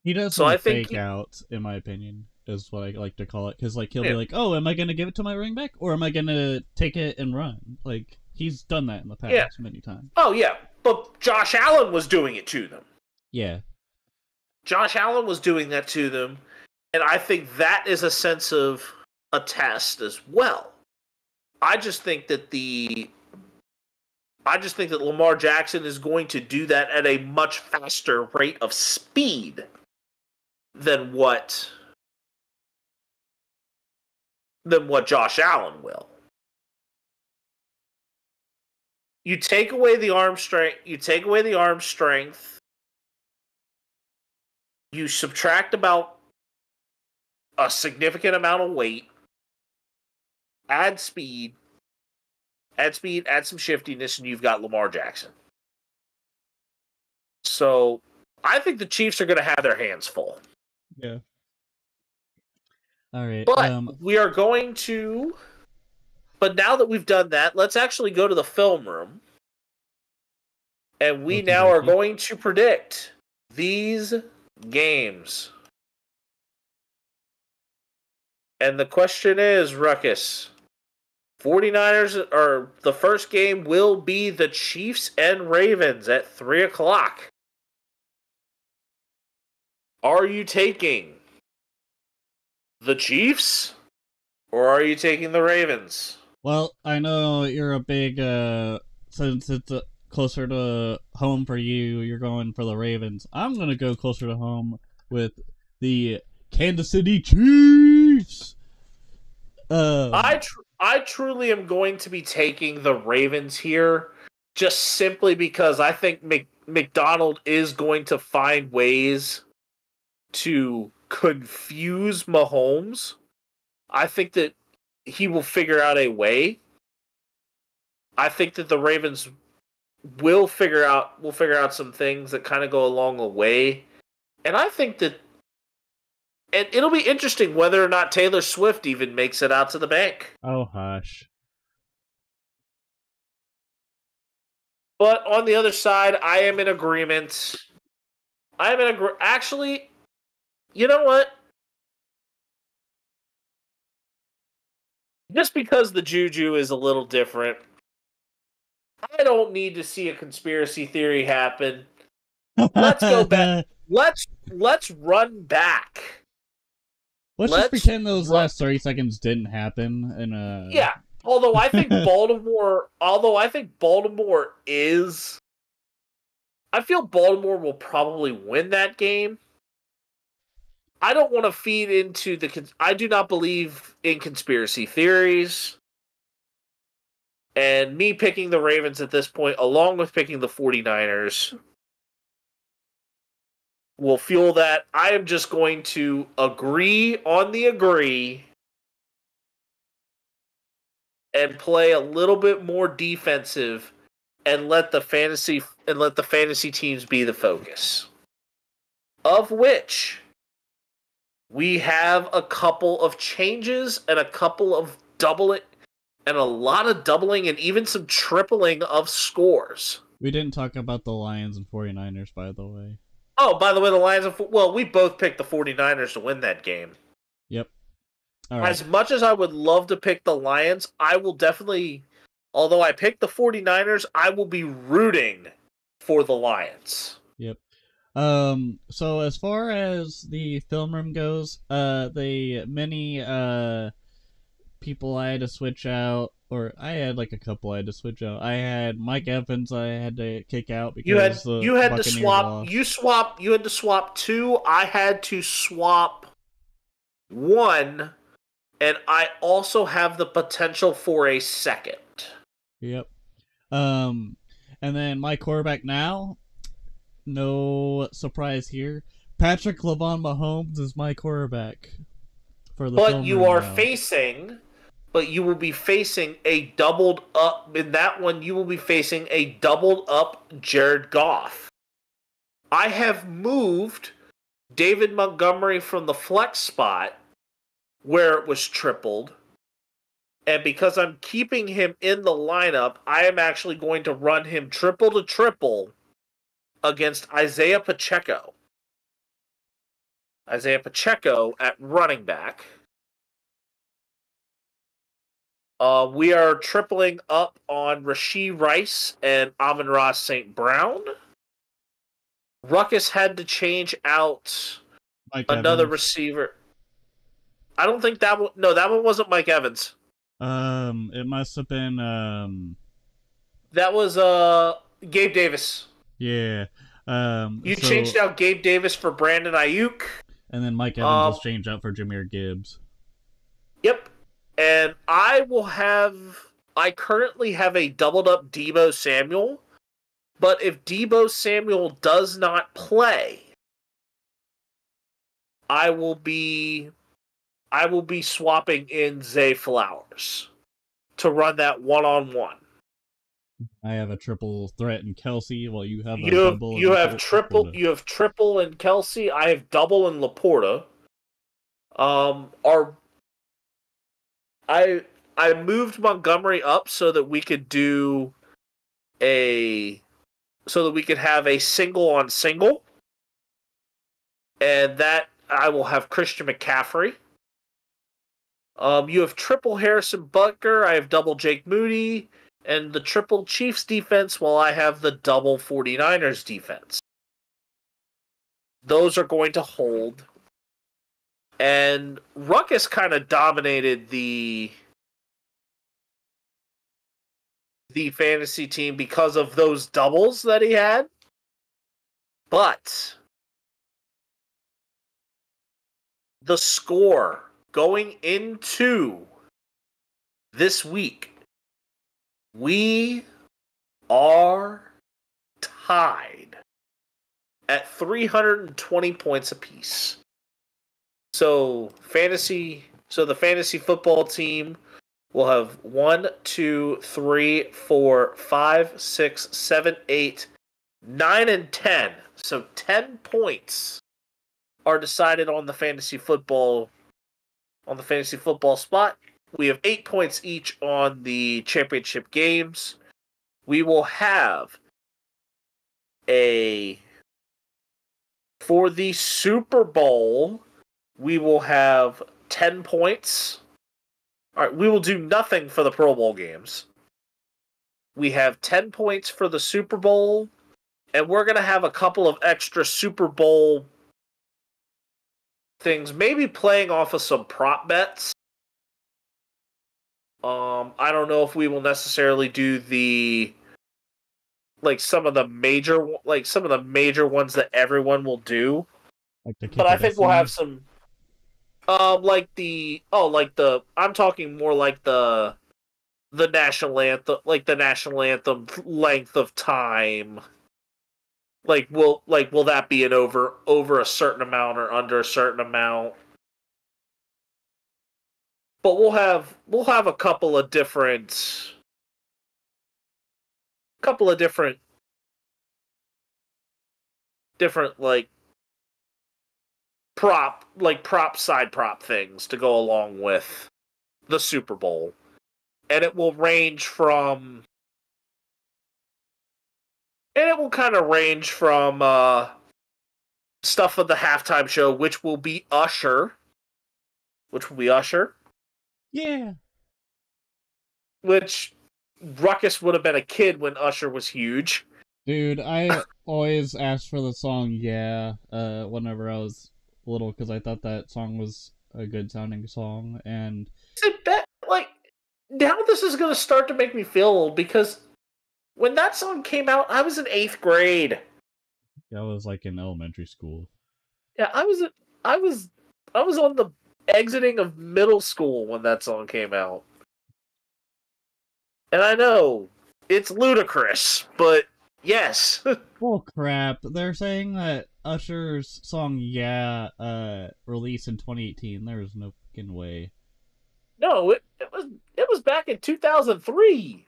He does so fake out, in my opinion, is what I like to call it. Because he'll be like, "Oh, am I going to give it to my running back, or am I going to take it and run?" Like, he's done that in the past many times. Oh yeah, but Josh Allen was doing it to them. Yeah, Josh Allen was doing that to them, and I think that is a sense of a test as well. I just think that Lamar Jackson is going to do that at a much faster rate of speed than what Josh Allen will. You take away the arm strength. You subtract about a significant amount of weight. Add speed, add some shiftiness, and you've got Lamar Jackson. So, I think the Chiefs are going to have their hands full. Yeah. All right. But we are going to... But now that we've done that, let's actually go to the film room. And we now are going to predict these games. And the question is, Ruckus, 49ers, or the first game will be the Chiefs and Ravens at 3 o'clock. Are you taking the Chiefs, or are you taking the Ravens? Well, I know you're a big, since it's closer to home for you, you're going for the Ravens. I'm going to go closer to home with the Kansas City Chiefs. I truly am going to be taking the Ravens here, just simply because I think McDonald is going to find ways to confuse Mahomes. I think that he will figure out a way. I think that the Ravens will figure out some things that kind of go along the way. And I think that and it'll be interesting whether or not Taylor Swift even makes it out to the bank. Oh, hush. But on the other side, I am in agreement. Actually, you know what? Just because the juju is a little different, I don't need to see a conspiracy theory happen. Let's go back. Let's run back. Let's just pretend those last 30 seconds didn't happen. And yeah. Although I think Baltimore is, I feel Baltimore will probably win that game. I don't want to feed into I do not believe in conspiracy theories. And me picking the Ravens at this point, along with picking the 49ers, will fuel that. I am just going to agree on the agree and play a little bit more defensive and let the fantasy teams be the focus. Of which we have a couple of changes and a couple of doubling and a lot of doubling and even some tripling of scores. We didn't talk about the Lions and 49ers, by the way. Oh, by the way, the Lions we both picked the 49ers to win that game. Yep. All right. As much as I would love to pick the Lions, I will definitely, although I picked the 49ers, I will be rooting for the Lions. Yep. So as far as the film room goes, the many people I had to switch out, or I had like a couple I had to switch out. I had Mike Evans I had to kick out because you had Buccaneers to swap. Lost. You had to swap 2. I had to swap 1, and I also have the potential for a second. Yep. And then my quarterback now. No surprise here. Patrick LeVon Mahomes is my quarterback for the. But you are facing. But you will be facing a doubled up in that one. You will be facing a doubled up Jared Goff. I have moved David Montgomery from the flex spot where it was tripled. And because I'm keeping him in the lineup, I am actually going to run him triple to triple against Isaiah Pacheco. Isaiah Pacheco at running back. We are tripling up on Rashee Rice and Amon-Ra St. Brown. Ruckus had to change out another receiver. I don't think that one... No, that one wasn't Mike Evans. It must have been... That was, Gabe Davis. Yeah. You changed out Gabe Davis for Brandon Ayuk. And then Mike Evans was changed out for Jahmyr Gibbs. Yep. And I currently have a doubled up Deebo Samuel, but if Deebo Samuel does not play, I will be swapping in Zay Flowers to run that 1-on-1. I have a triple threat in Kelsey, while you have double. You have triple in Kelsey. I have double in Laporta. I moved Montgomery up so that we could have a single on single. And that I will have Christian McCaffrey. You have triple Harrison Butker, I have double Jake Moody, and the triple Chiefs defense while I have the double 49ers defense. Those are going to hold. And Ruckus kind of dominated the the fantasy team because of those doubles that he had. But the score going into this week, we are tied at 320 points apiece. So the fantasy football team will have 1, 2, 3, 4, 5, 6, 7, 8, 9, and 10. So 10 points are decided on the fantasy football spot. We have 8 points each on the championship games. We will have for the Super Bowl, we will have 10 points. All right, we will do nothing for the Pro Bowl games. We have 10 points for the Super Bowl, and we're going to have a couple of extra Super Bowl things, maybe playing off of some prop bets. I don't know if we will necessarily do some of the major ones that everyone will do. But I think we'll have some I'm talking more like the national anthem, length of time. Will that be an over a certain amount or under a certain amount? But we'll have a couple of different prop things to go along with the Super Bowl. And it will range from stuff of the halftime show, which will be Usher. Yeah. Which Ruckus would have been a kid when Usher was huge. Dude, I always asked for the song "Yeah" whenever I was little because I thought that song was a good sounding song, and now this is gonna start to make me feel old because when that song came out, I was in 8th grade. I was in elementary school. Yeah, I was on the exiting of middle school when that song came out. And I know it's ludicrous, but yes. Well, crap. They're saying that Usher's song "Yeah" released in 2018. There's no fucking way. No, it was back in 2003.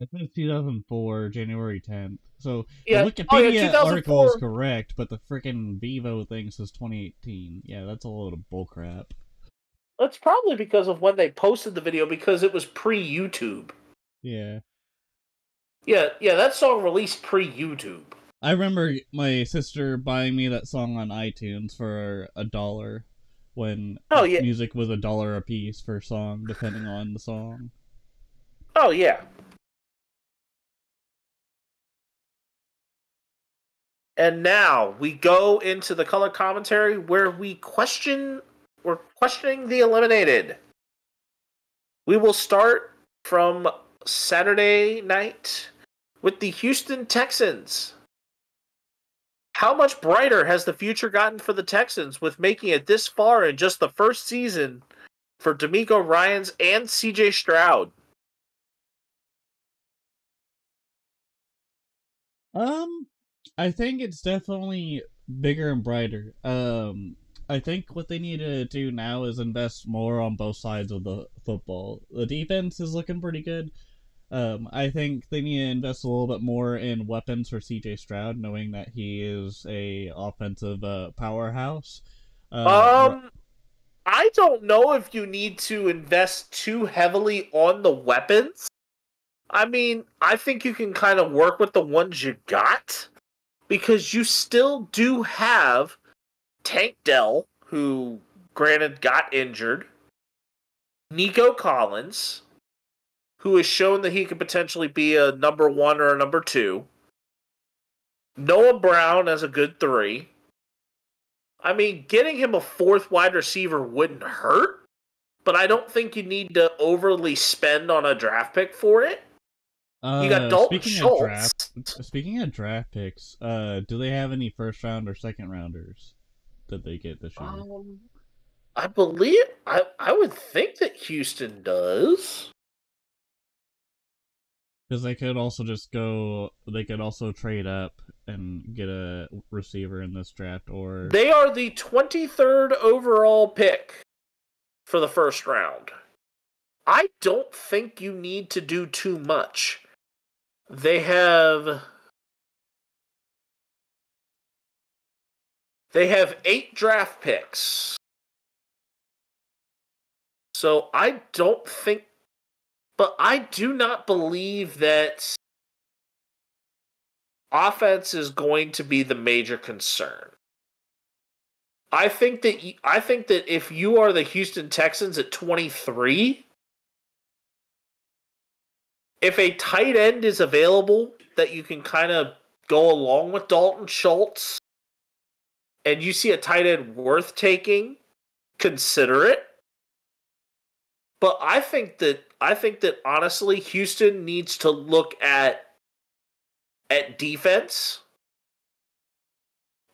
It says 2004, January 10th. So yeah, the Wikipedia 2004 article is correct, but the freaking Vivo thing says 2018. Yeah, that's a load of bullcrap. That's probably because of when they posted the video, because it was pre-YouTube. Yeah. Yeah, that song released pre-YouTube. I remember my sister buying me that song on iTunes for $1 when music was $1 a piece per song, depending on the song. Oh, yeah. And now we go into the color commentary where we're questioning the eliminated. We will start from Saturday night with the Houston Texans. How much brighter has the future gotten for the Texans with making it this far in just the first season for DeMeco Ryans and CJ Stroud? I think it's definitely bigger and brighter. I think what they need to do now is invest more on both sides of the football. The defense is looking pretty good. I think they need to invest a little bit more in weapons for CJ Stroud, knowing that he is a offensive powerhouse. I don't know if you need to invest too heavily on the weapons. I mean, I think you can kind of work with the ones you got, because you still do have Tank Dell, who, granted, got injured. Nico Collins, who has shown that he could potentially be a number 1 or a number 2. Noah Brown as a good 3. I mean, getting him a 4th wide receiver wouldn't hurt, but I don't think you need to overly spend on a draft pick for it. You got Dalton Schultz. Speaking of draft picks, do they have any first round or second rounders that they get this year? I believe I would think that Houston does. Because they could also they could also trade up and get a receiver in this draft, or... They are the 23rd overall pick for the first round. I don't think you need to do too much. They have 8 draft picks. So I don't think... But I do not believe that offense is going to be the major concern. I think that if you are the Houston Texans at 23, if a tight end is available that you can kind of go along with Dalton Schultz, and you see a tight end worth taking, consider it. But I think that honestly, Houston needs to look at defense.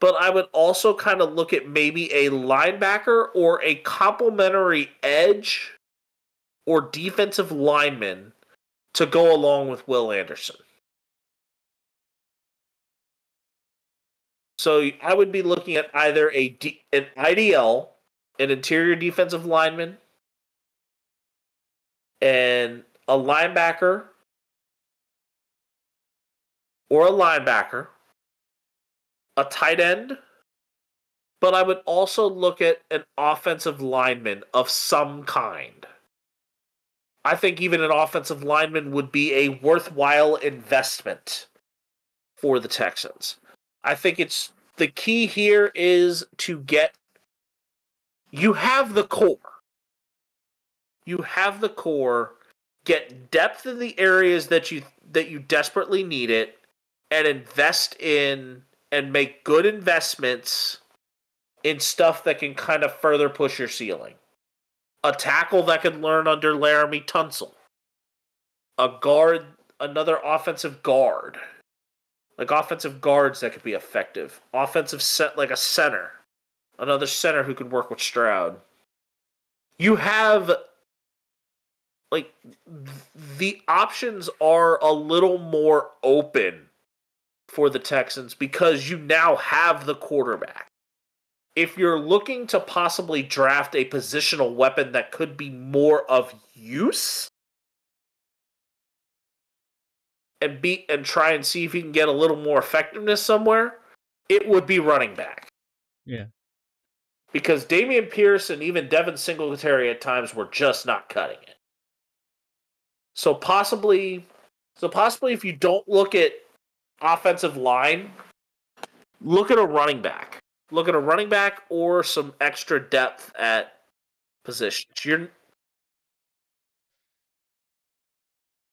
But I would also kind of look at maybe a linebacker or a complementary edge or defensive lineman to go along with Will Anderson. So I would be looking at either an IDL, an interior defensive lineman, and a linebacker or a linebacker, a tight end, but I would also look at an offensive lineman of some kind. I think even an offensive lineman would be a worthwhile investment for the Texans. I think it's the key here is to get... You have the core. You have the core. Get depth in the areas that you desperately need it, and invest in and make good investments in stuff that can kind of further push your ceiling. A tackle that can learn under Laramie Tunsil. A guard, another offensive guard. Like offensive guards that could be effective. Offensive set, like a center. Another center who could work with Stroud. You have... Like, the options are a little more open for the Texans because you now have the quarterback. If you're looking to possibly draft a positional weapon that could be more of use and try and see if you can get a little more effectiveness somewhere, it would be running back. Yeah. Because Dameon Pierce and even Devin Singletary at times were just not cutting it. So possibly if you don't look at offensive line, look at a running back. Look at a running back or some extra depth at positions.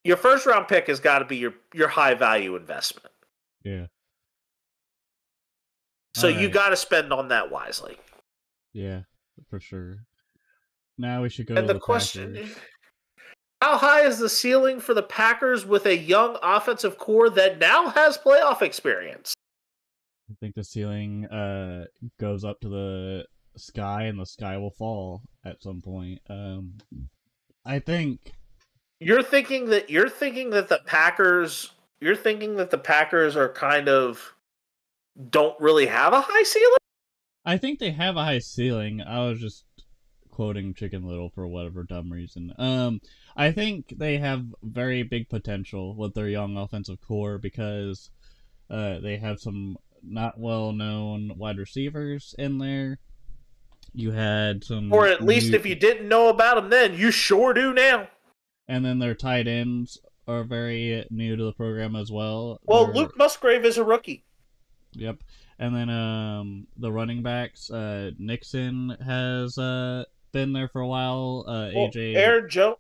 Your first round pick has got to be your high value investment. Yeah. So you got to spend on that wisely. Yeah, for sure. Now we should go and to the question Packers. How high is the ceiling for the Packers with a young offensive core that now has playoff experience? I think the ceiling goes up to the sky, and the sky will fall at some point. I think you're thinking that the Packers are kind of don't really have a high ceiling. I think they have a high ceiling. I was just quoting Chicken Little for whatever dumb reason. I think they have very big potential with their young offensive core because they have some not well-known wide receivers in there. You had some... Or at least if you didn't know about them then, you sure do now. And then their tight ends are very new to the program as well. Well, Luke Musgrave is a rookie. Yep. And then the running backs, Nixon has been there for a while. AJ... Aaron Jones.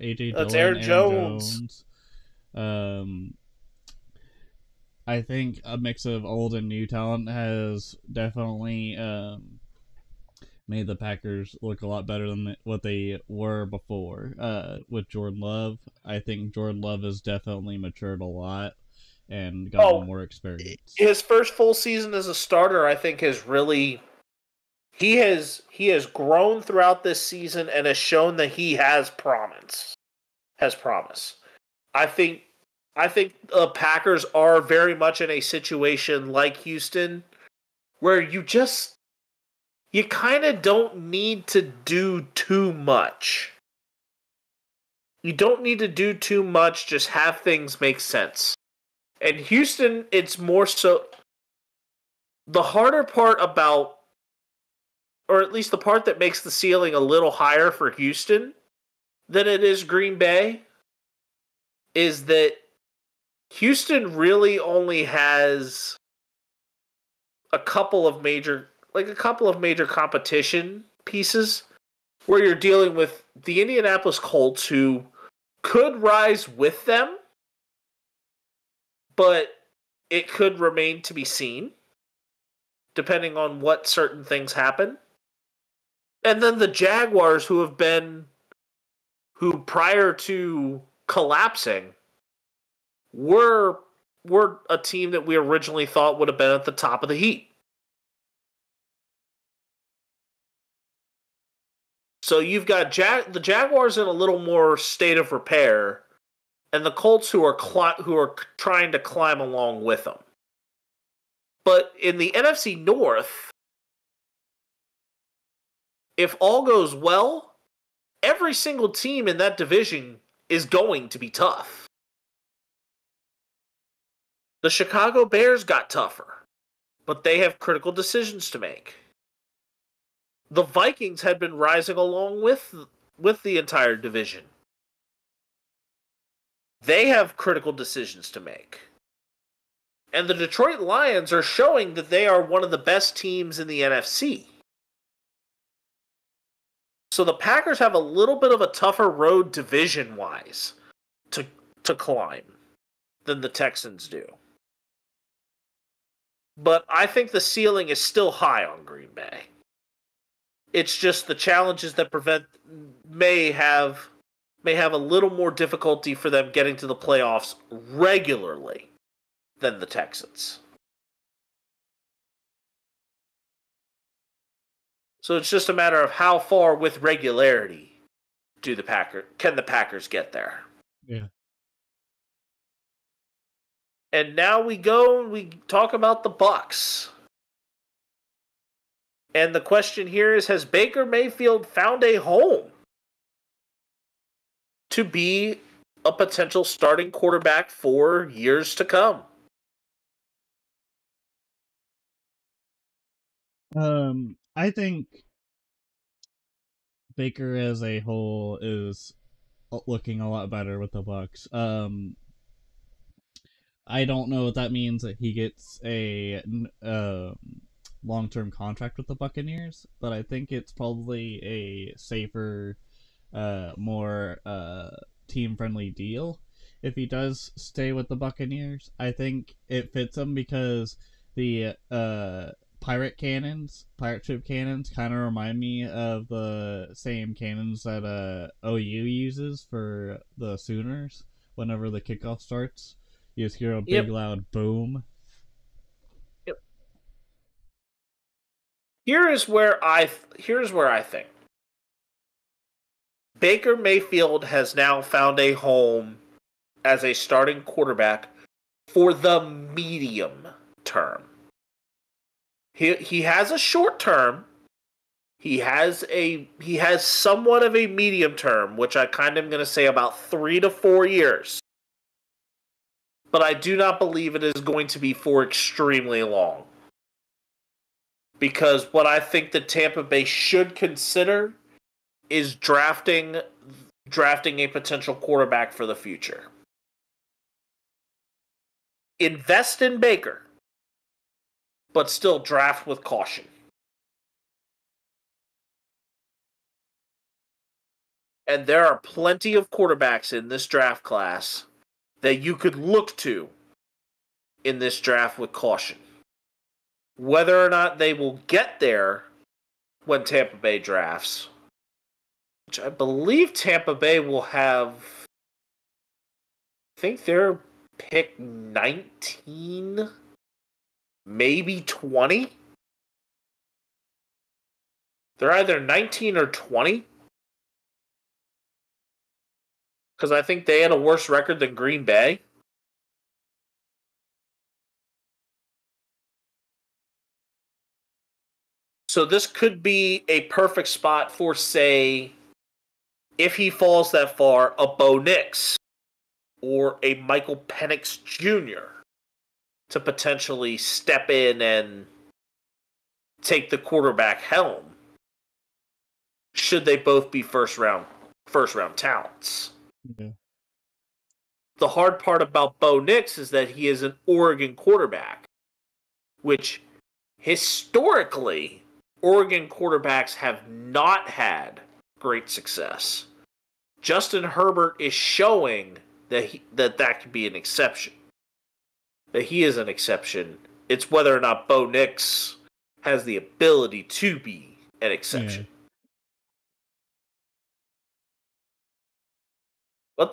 AJ That's Dillon, Aaron Jones. I think a mix of old and new talent has definitely made the Packers look a lot better than what they were before. With Jordan Love, I think Jordan Love has definitely matured a lot and gotten more experience. His first full season as a starter, I think, has really he has grown throughout this season and has shown that he has promise. I think the Packers are very much in a situation like Houston where you kind of don't need to do too much. You don't need to do too much, just have things make sense. And Houston, it's more so the harder part about, or at least the part that makes the ceiling a little higher for Houston than it is Green Bay, is that Houston really only has a couple of major competition pieces where you're dealing with the Indianapolis Colts, who could rise with them, but it could remain to be seen, depending on what certain things happen. And then the Jaguars, who prior to collapsing, were a team that we originally thought would have been at the top of the heap. So you've got the Jaguars in a little more state of repair, and the Colts who are trying to climb along with them. But in the NFC North, if all goes well, every single team in that division is going to be tough. The Chicago Bears got tougher, but they have critical decisions to make. The Vikings had been rising along with the entire division. They have critical decisions to make. And the Detroit Lions are showing that they are one of the best teams in the NFC. So the Packers have a little bit of a tougher road division-wise to climb than the Texans do. But I think the ceiling is still high on Green Bay. It's just the challenges that may have a little more difficulty for them getting to the playoffs regularly than the Texans. So it's just a matter of how far with regularity can the Packers get there. Yeah. And now we talk about the Bucs. And the question here is, has Baker Mayfield found a home to be a potential starting quarterback for years to come? I think Baker as a whole is looking a lot better with the Bucs. I don't know if that means that he gets a long-term contract with the Buccaneers, but I think it's probably a safer, more team-friendly deal if he does stay with the Buccaneers. I think it fits him because the pirate ship cannons kind of remind me of the same cannons that OU uses for the Sooners whenever the kickoff starts. You just hear a big loud boom. Yep. Here's where I think Baker Mayfield has now found a home as a starting quarterback for the medium term. He has a short term. He has somewhat of a medium term, which I kind of am going to say about 3 to 4 years. But I do not believe it is going to be for extremely long. Because what I think that Tampa Bay should consider is drafting a potential quarterback for the future. Invest in Baker, but still draft with caution. And there are plenty of quarterbacks in this draft class that you could look to in this draft with caution. Whether or not they will get there when Tampa Bay drafts. Which I believe Tampa Bay will have... I think they're pick 19, maybe 20. They're either 19 or 20. Because I think they had a worse record than Green Bay. So this could be a perfect spot for, say, if he falls that far, a Bo Nix or a Michael Penix Jr. to potentially step in and take the quarterback helm. Should they both be first round talents? Yeah. The hard part about Bo Nix is that he is an Oregon quarterback, which historically Oregon quarterbacks have not had great success. Justin Herbert is showing that could be an exception. That he is an exception. It's whether or not Bo Nix has the ability to be an exception. Yeah. But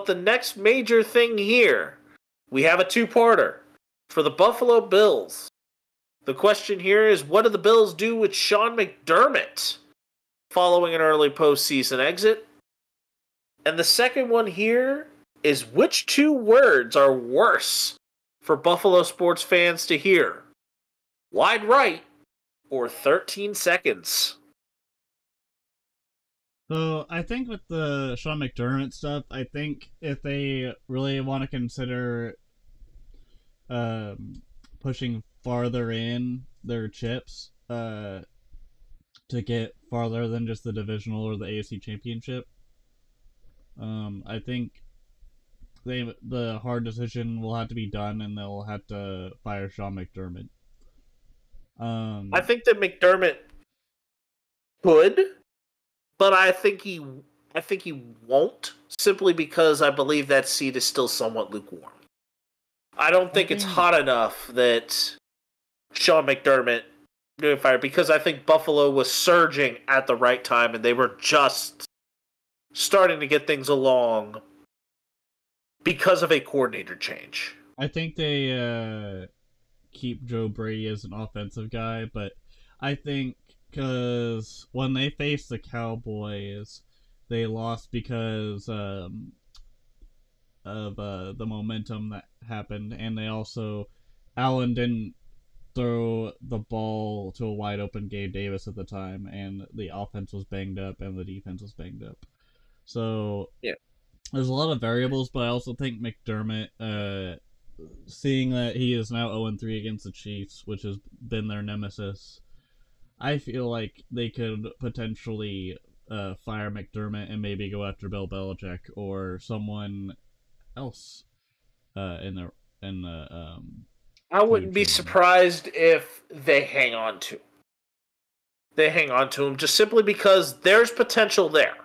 the next major thing here, we have a two-parter for the Buffalo Bills. The question here is, what do the Bills do with Sean McDermott following an early postseason exit? And the second one here is, which two words are worse for Buffalo sports fans to hear? Wide right or 13 seconds? So I think with the Sean McDermott stuff, I think if they really want to consider pushing farther in their chips to get farther than just the divisional or the AFC championship, I think the hard decision will have to be done, and they'll have to fire Sean McDermott. I think that McDermott could, but I think he won't, simply because I believe that seat is still somewhat lukewarm. I don't think it's hot enough that Sean McDermott getting fired, because I think Buffalo was surging at the right time and they were just starting to get things along because of a coordinator change. I think they keep Joe Brady as an offensive guy, but I think because when they faced the Cowboys, they lost because of the momentum that happened, and they also, Allen didn't throw the ball to a wide open Gabe Davis at the time, and the offense was banged up and the defense was banged up. So yeah, there's a lot of variables, but I also think McDermott, seeing that he is now 0-3 against the Chiefs, which has been their nemesis, I feel like they could potentially fire McDermott and maybe go after Bill Belichick or someone else in the I wouldn't be surprised if they hang on to him. They hang on to him just simply because there's potential there.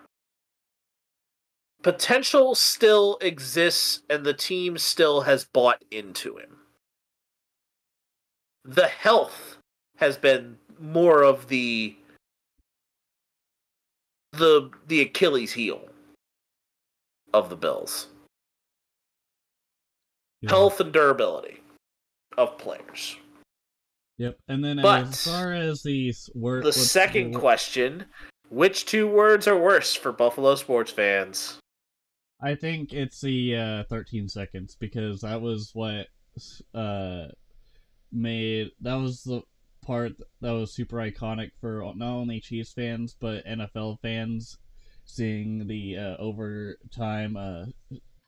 Potential still exists, and the team still has bought into him. The health has been more of the Achilles heel of the Bills. Yeah. Health and durability of players. Yep, and then but as far as the second question, which two words are worse for Buffalo sports fans? I think it's the 13 seconds, because that was what that was the part that was super iconic for not only Chiefs fans but NFL fans, seeing the overtime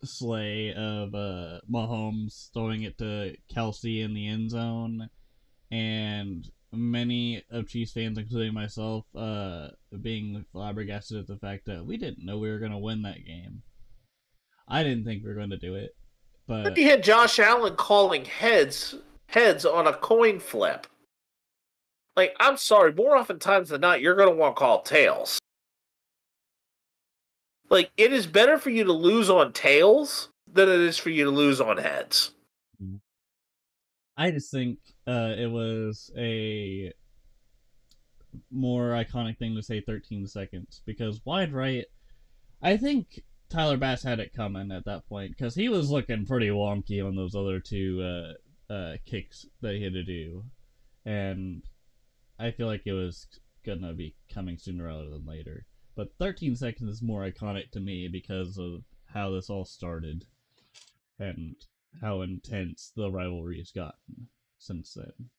slay of Mahomes throwing it to Kelsey in the end zone, and many of Chiefs fans, including myself, being flabbergasted at the fact that we didn't know we were going to win that game. I didn't think we were going to do it, but you had Josh Allen calling heads on a coin flip. Like, I'm sorry, more often times than not, you're going to want to call tails. Like, it is better for you to lose on tails than it is for you to lose on heads. I just think it was a more iconic thing to say 13 seconds, because wide right, I think Tyler Bass had it coming at that point, because he was looking pretty wonky on those other two kicks that he had to do, and I feel like it was gonna be coming sooner rather than later. But 13 seconds is more iconic to me because of how this all started and how intense the rivalry has gotten since then.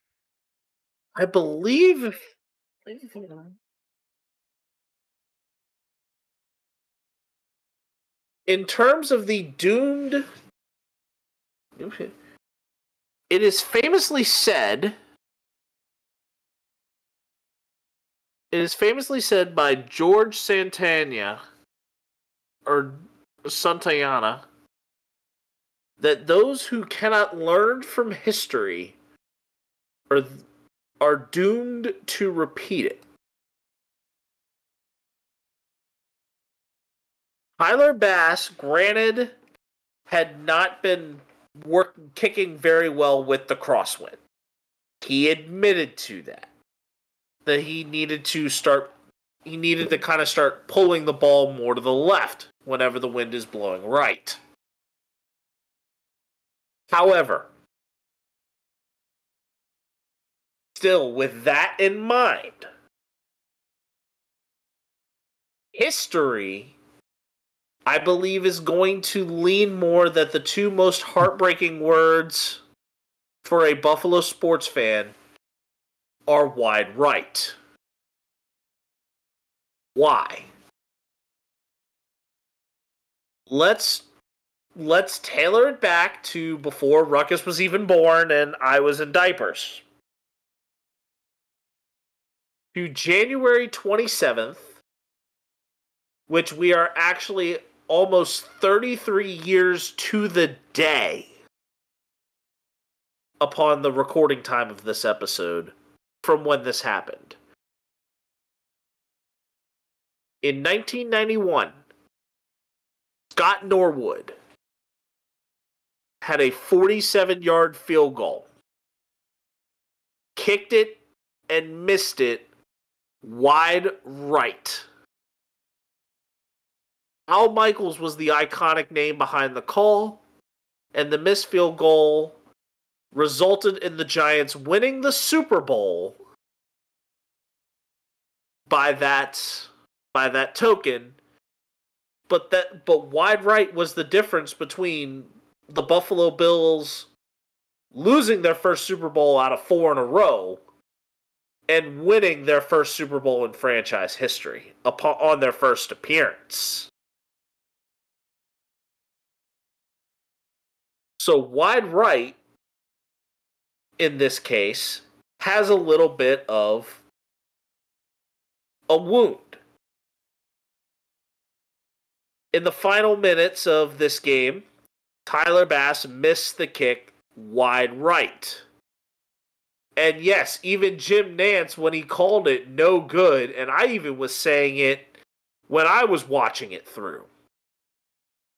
I believe in terms of the Doomed, it is famously said by George Santana or Santayana that those who cannot learn from history are doomed to repeat it. Tyler Bass, granted, had not been kicking very well with the crosswind. He admitted to that he needed to kind of start pulling the ball more to the left whenever the wind is blowing right. However, still with that in mind, history, I believe, is going to lean more that the two most heartbreaking words for a Buffalo sports fan are wide right. Why? Let's tailor it back to before Ruckus was even born and I was in diapers. To January 27th, which we are actually almost 33 years to the day upon the recording time of this episode from when this happened. In 1991, Scott Norwood had a 47-yard field goal, kicked it and missed it wide right. Al Michaels was the iconic name behind the call, and the missed field goal resulted in the Giants winning the Super Bowl by that token. But wide right was the difference between the Buffalo Bills losing their first Super Bowl out of 4 in a row and winning their first Super Bowl in franchise history on their first appearance. So wide right, in this case, has a little bit of a wound. In the final minutes of this game, Tyler Bass missed the kick wide right. And yes, even Jim Nantz, when he called it no good, and I even was saying it when I was watching it through.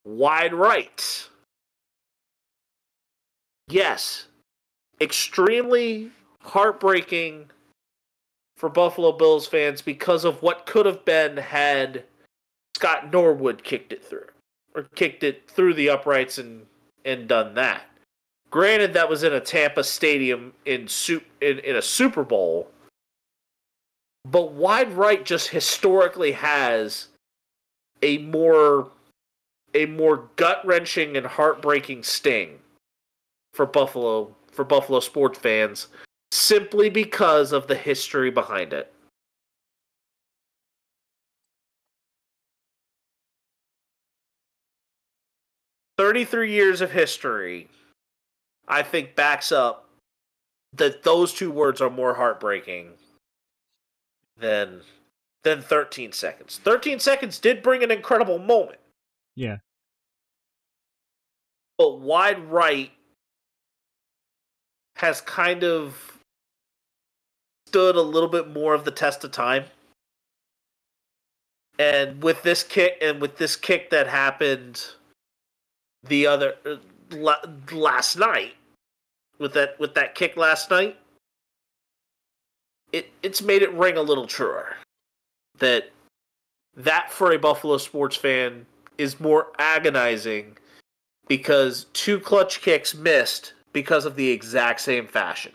Wide right. Yes, extremely heartbreaking for Buffalo Bills fans because of what could have been had Scott Norwood kicked it through the uprights and done that. Granted, that was in a Tampa stadium in a Super Bowl, but wide right just historically has a more gut-wrenching and heartbreaking sting for Buffalo sports fans, simply because of the history behind it. "33 years of history," I think, backs up that those two words are more heartbreaking than 13 seconds. 13 seconds did bring an incredible moment. Yeah. But wide right has kind of stood a little bit more of the test of time. And with this kick that happened last night, with that kick last night, it's made it ring a little truer. That for a Buffalo sports fan is more agonizing because 2 clutch kicks missed because of the exact same fashion.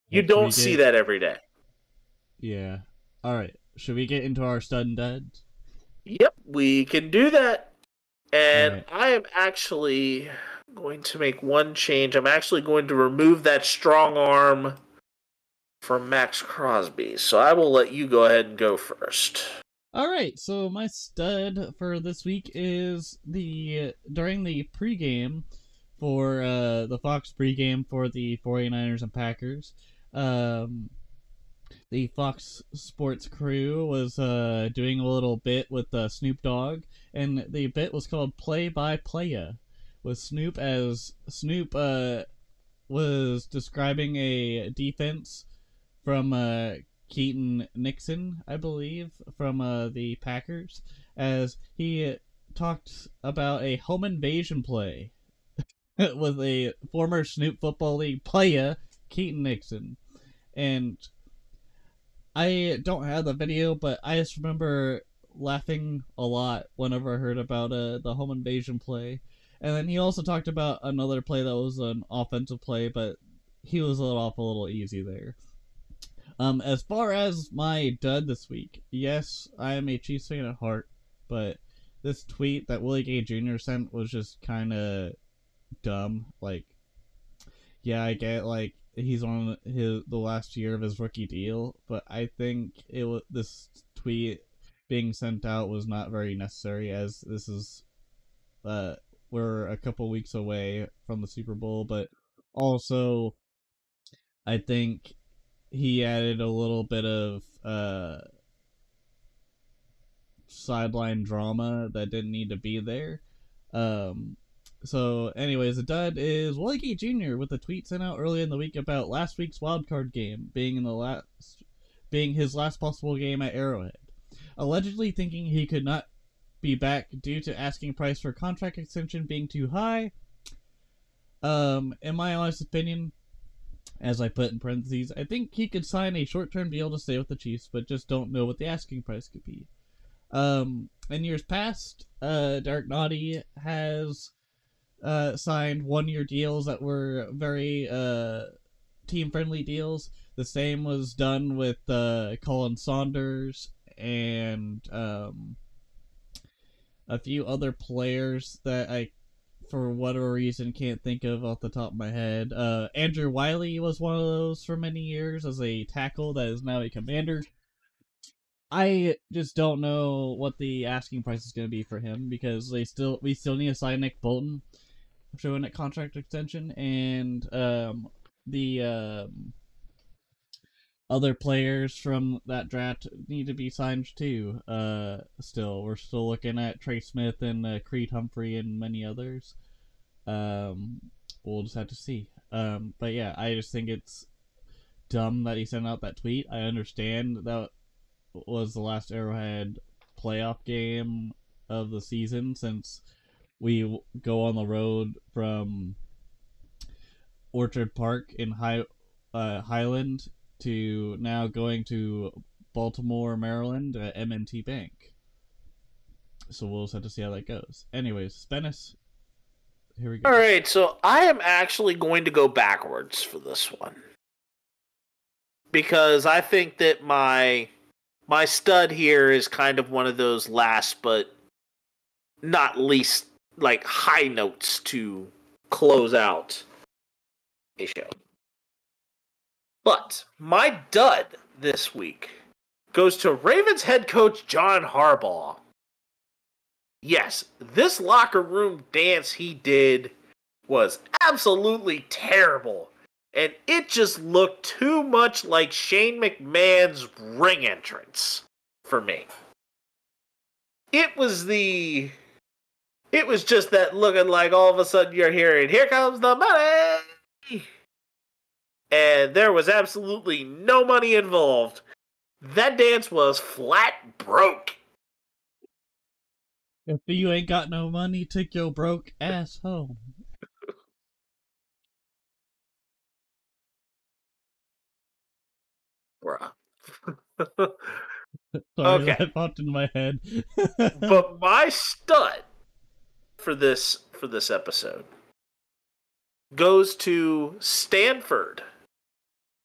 You don't see that every day. Yeah. Alright, should we get into our stud and duds? Yep, we can do that. And Right. I am actually going to make one change. I'm actually going to remove that strong arm from Max Crosby. So I will let you go ahead and go first. Alright, so my stud for this week is during the pregame for the Fox pregame for the 49ers and Packers. The Fox Sports crew was doing a little bit with Snoop Dogg, and the bit was called Play by Playa, with Snoop was describing a defense from Keaton Nixon, I believe, from the Packers, as he talked about a home invasion play with a former Snoop Football League player, Keaton Nixon. And I don't have the video, but I just remember laughing a lot whenever I heard about the home invasion play. And then he also talked about another play that was an offensive play, but he was let off a little easy there. As far as my dud this week, yes, I am a Chiefs fan at heart, but this tweet that Willie Gay Jr. sent was just kind of dumb. Like, yeah, I get, like, he's on the last year of his rookie deal, but I think this tweet being sent out was not very necessary, as this is we're a couple weeks away from the Super Bowl, but also I think he added a little bit of sideline drama that didn't need to be there. So, anyways, the dud is Willie Gay Jr. with a tweet sent out early in the week about last week's wildcard game being his last possible game at Arrowhead, allegedly thinking he could not be back due to asking price for contract extension being too high. In my honest opinion, as I put in parentheses, I think he could sign a short-term deal to stay with the Chiefs, but just don't know what the asking price could be. In years past, Derek Nottie has signed one-year deals that were very team-friendly deals. The same was done with Colin Saunders and a few other players that I, for whatever reason, can't think of off the top of my head. Andrew Wiley was one of those for many years as a tackle that is now a commander. I just don't know what the asking price is going to be for him, because we still need to sign Nick Bolton, showing a contract extension, and the other players from that draft need to be signed too. We're still looking at Trey Smith and Creed Humphrey and many others. We'll just have to see. But yeah, I just think it's dumb that he sent out that tweet. I understand that was the last Arrowhead playoff game of the season, since we go on the road from Orchard Park in Highland to now going to Baltimore, Maryland at M&T Bank. So we'll just have to see how that goes. Anyways, Spennis, here we go. Alright, so I am actually going to go backwards for this one, because I think that my stud here is kind of one of those last but not least, like, high notes to close out a show. But my dud this week goes to Ravens head coach John Harbaugh. Yes, this locker room dance he did was absolutely terrible, and it just looked too much like Shane McMahon's ring entrance for me. It was just that looking like all of a sudden you're hearing, "Here comes the money!" And there was absolutely no money involved. That dance was flat broke. If you ain't got no money, take your broke ass home. bruh. Sorry, Okay. that popped into my head. But my stud for this episode goes to Stanford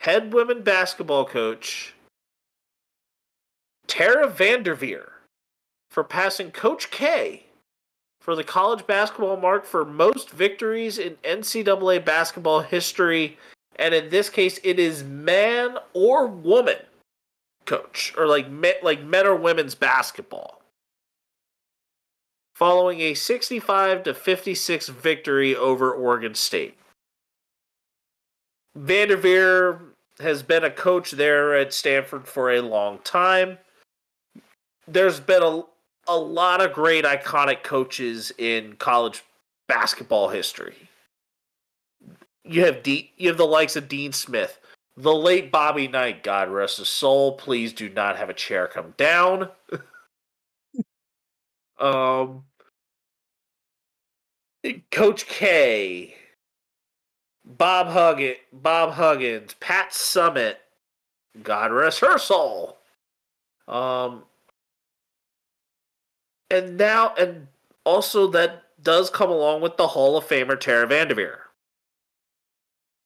head women basketball coach Tara Vanderveer for passing Coach K for the college basketball mark for most victories in NCAA basketball history. And in this case, it is man or woman coach, or like men or women's basketball. Following a 65-56 victory over Oregon State. Vanderveer has been a coach there at Stanford for a long time. There's been a lot of great iconic coaches in college basketball history. You have the likes of Dean Smith, the late Bobby Knight, God rest his soul. Please do not have a chair come down. Coach K, Bob Huggins, Pat Summitt, God rest her soul. And also that does come along with the Hall of Famer Tara Vanderveer.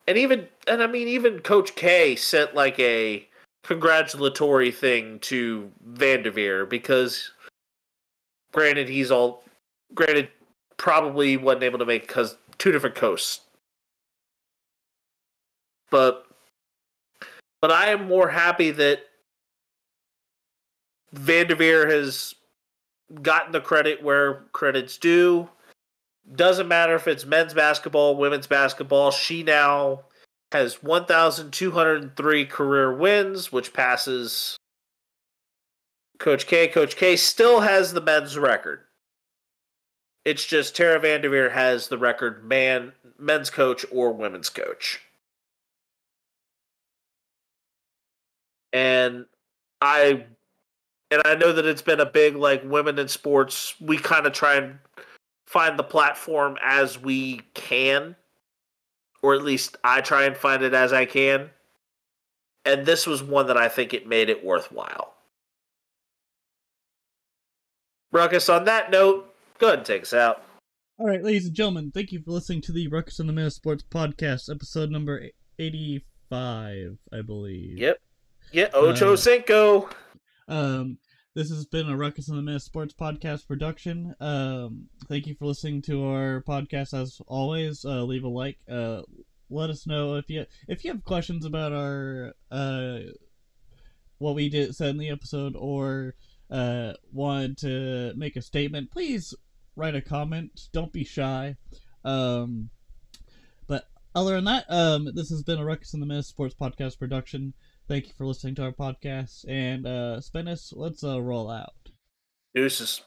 And even Coach K sent like a congratulatory thing to Vanderveer because granted probably wasn't able to make because two different coasts. But I am more happy that Vanderveer has gotten the credit where credit's due. Doesn't matter if it's men's basketball, women's basketball. She now has 1,203 career wins, which passes Coach K. Coach K still has the men's record. It's just Tara Vanderveer has the record men's coach or women's coach. And I know that it's been a big, like, women in sports. We kind of try and find the platform as we can. Or at least I try and find it as I can. And this was one that I think it made it worthwhile. Ruckus, on that note, go ahead and take us out. All right, ladies and gentlemen, thank you for listening to the Ruckus in the Minute Sports Podcast, episode number 85, I believe. Yep. Yeah, Ocho Cinco. This has been a Ruckus in the Minute Sports Podcast production. Thank you for listening to our podcast. As always, leave a like. Let us know if you have questions about our what we said in the episode, or wanted to make a statement. Please write a comment. Don't be shy. But other than that, this has been a Ruckus in the Minute Sports Podcast production. Thank you for listening to our podcast, and Spinnis, let's roll out. Deuces.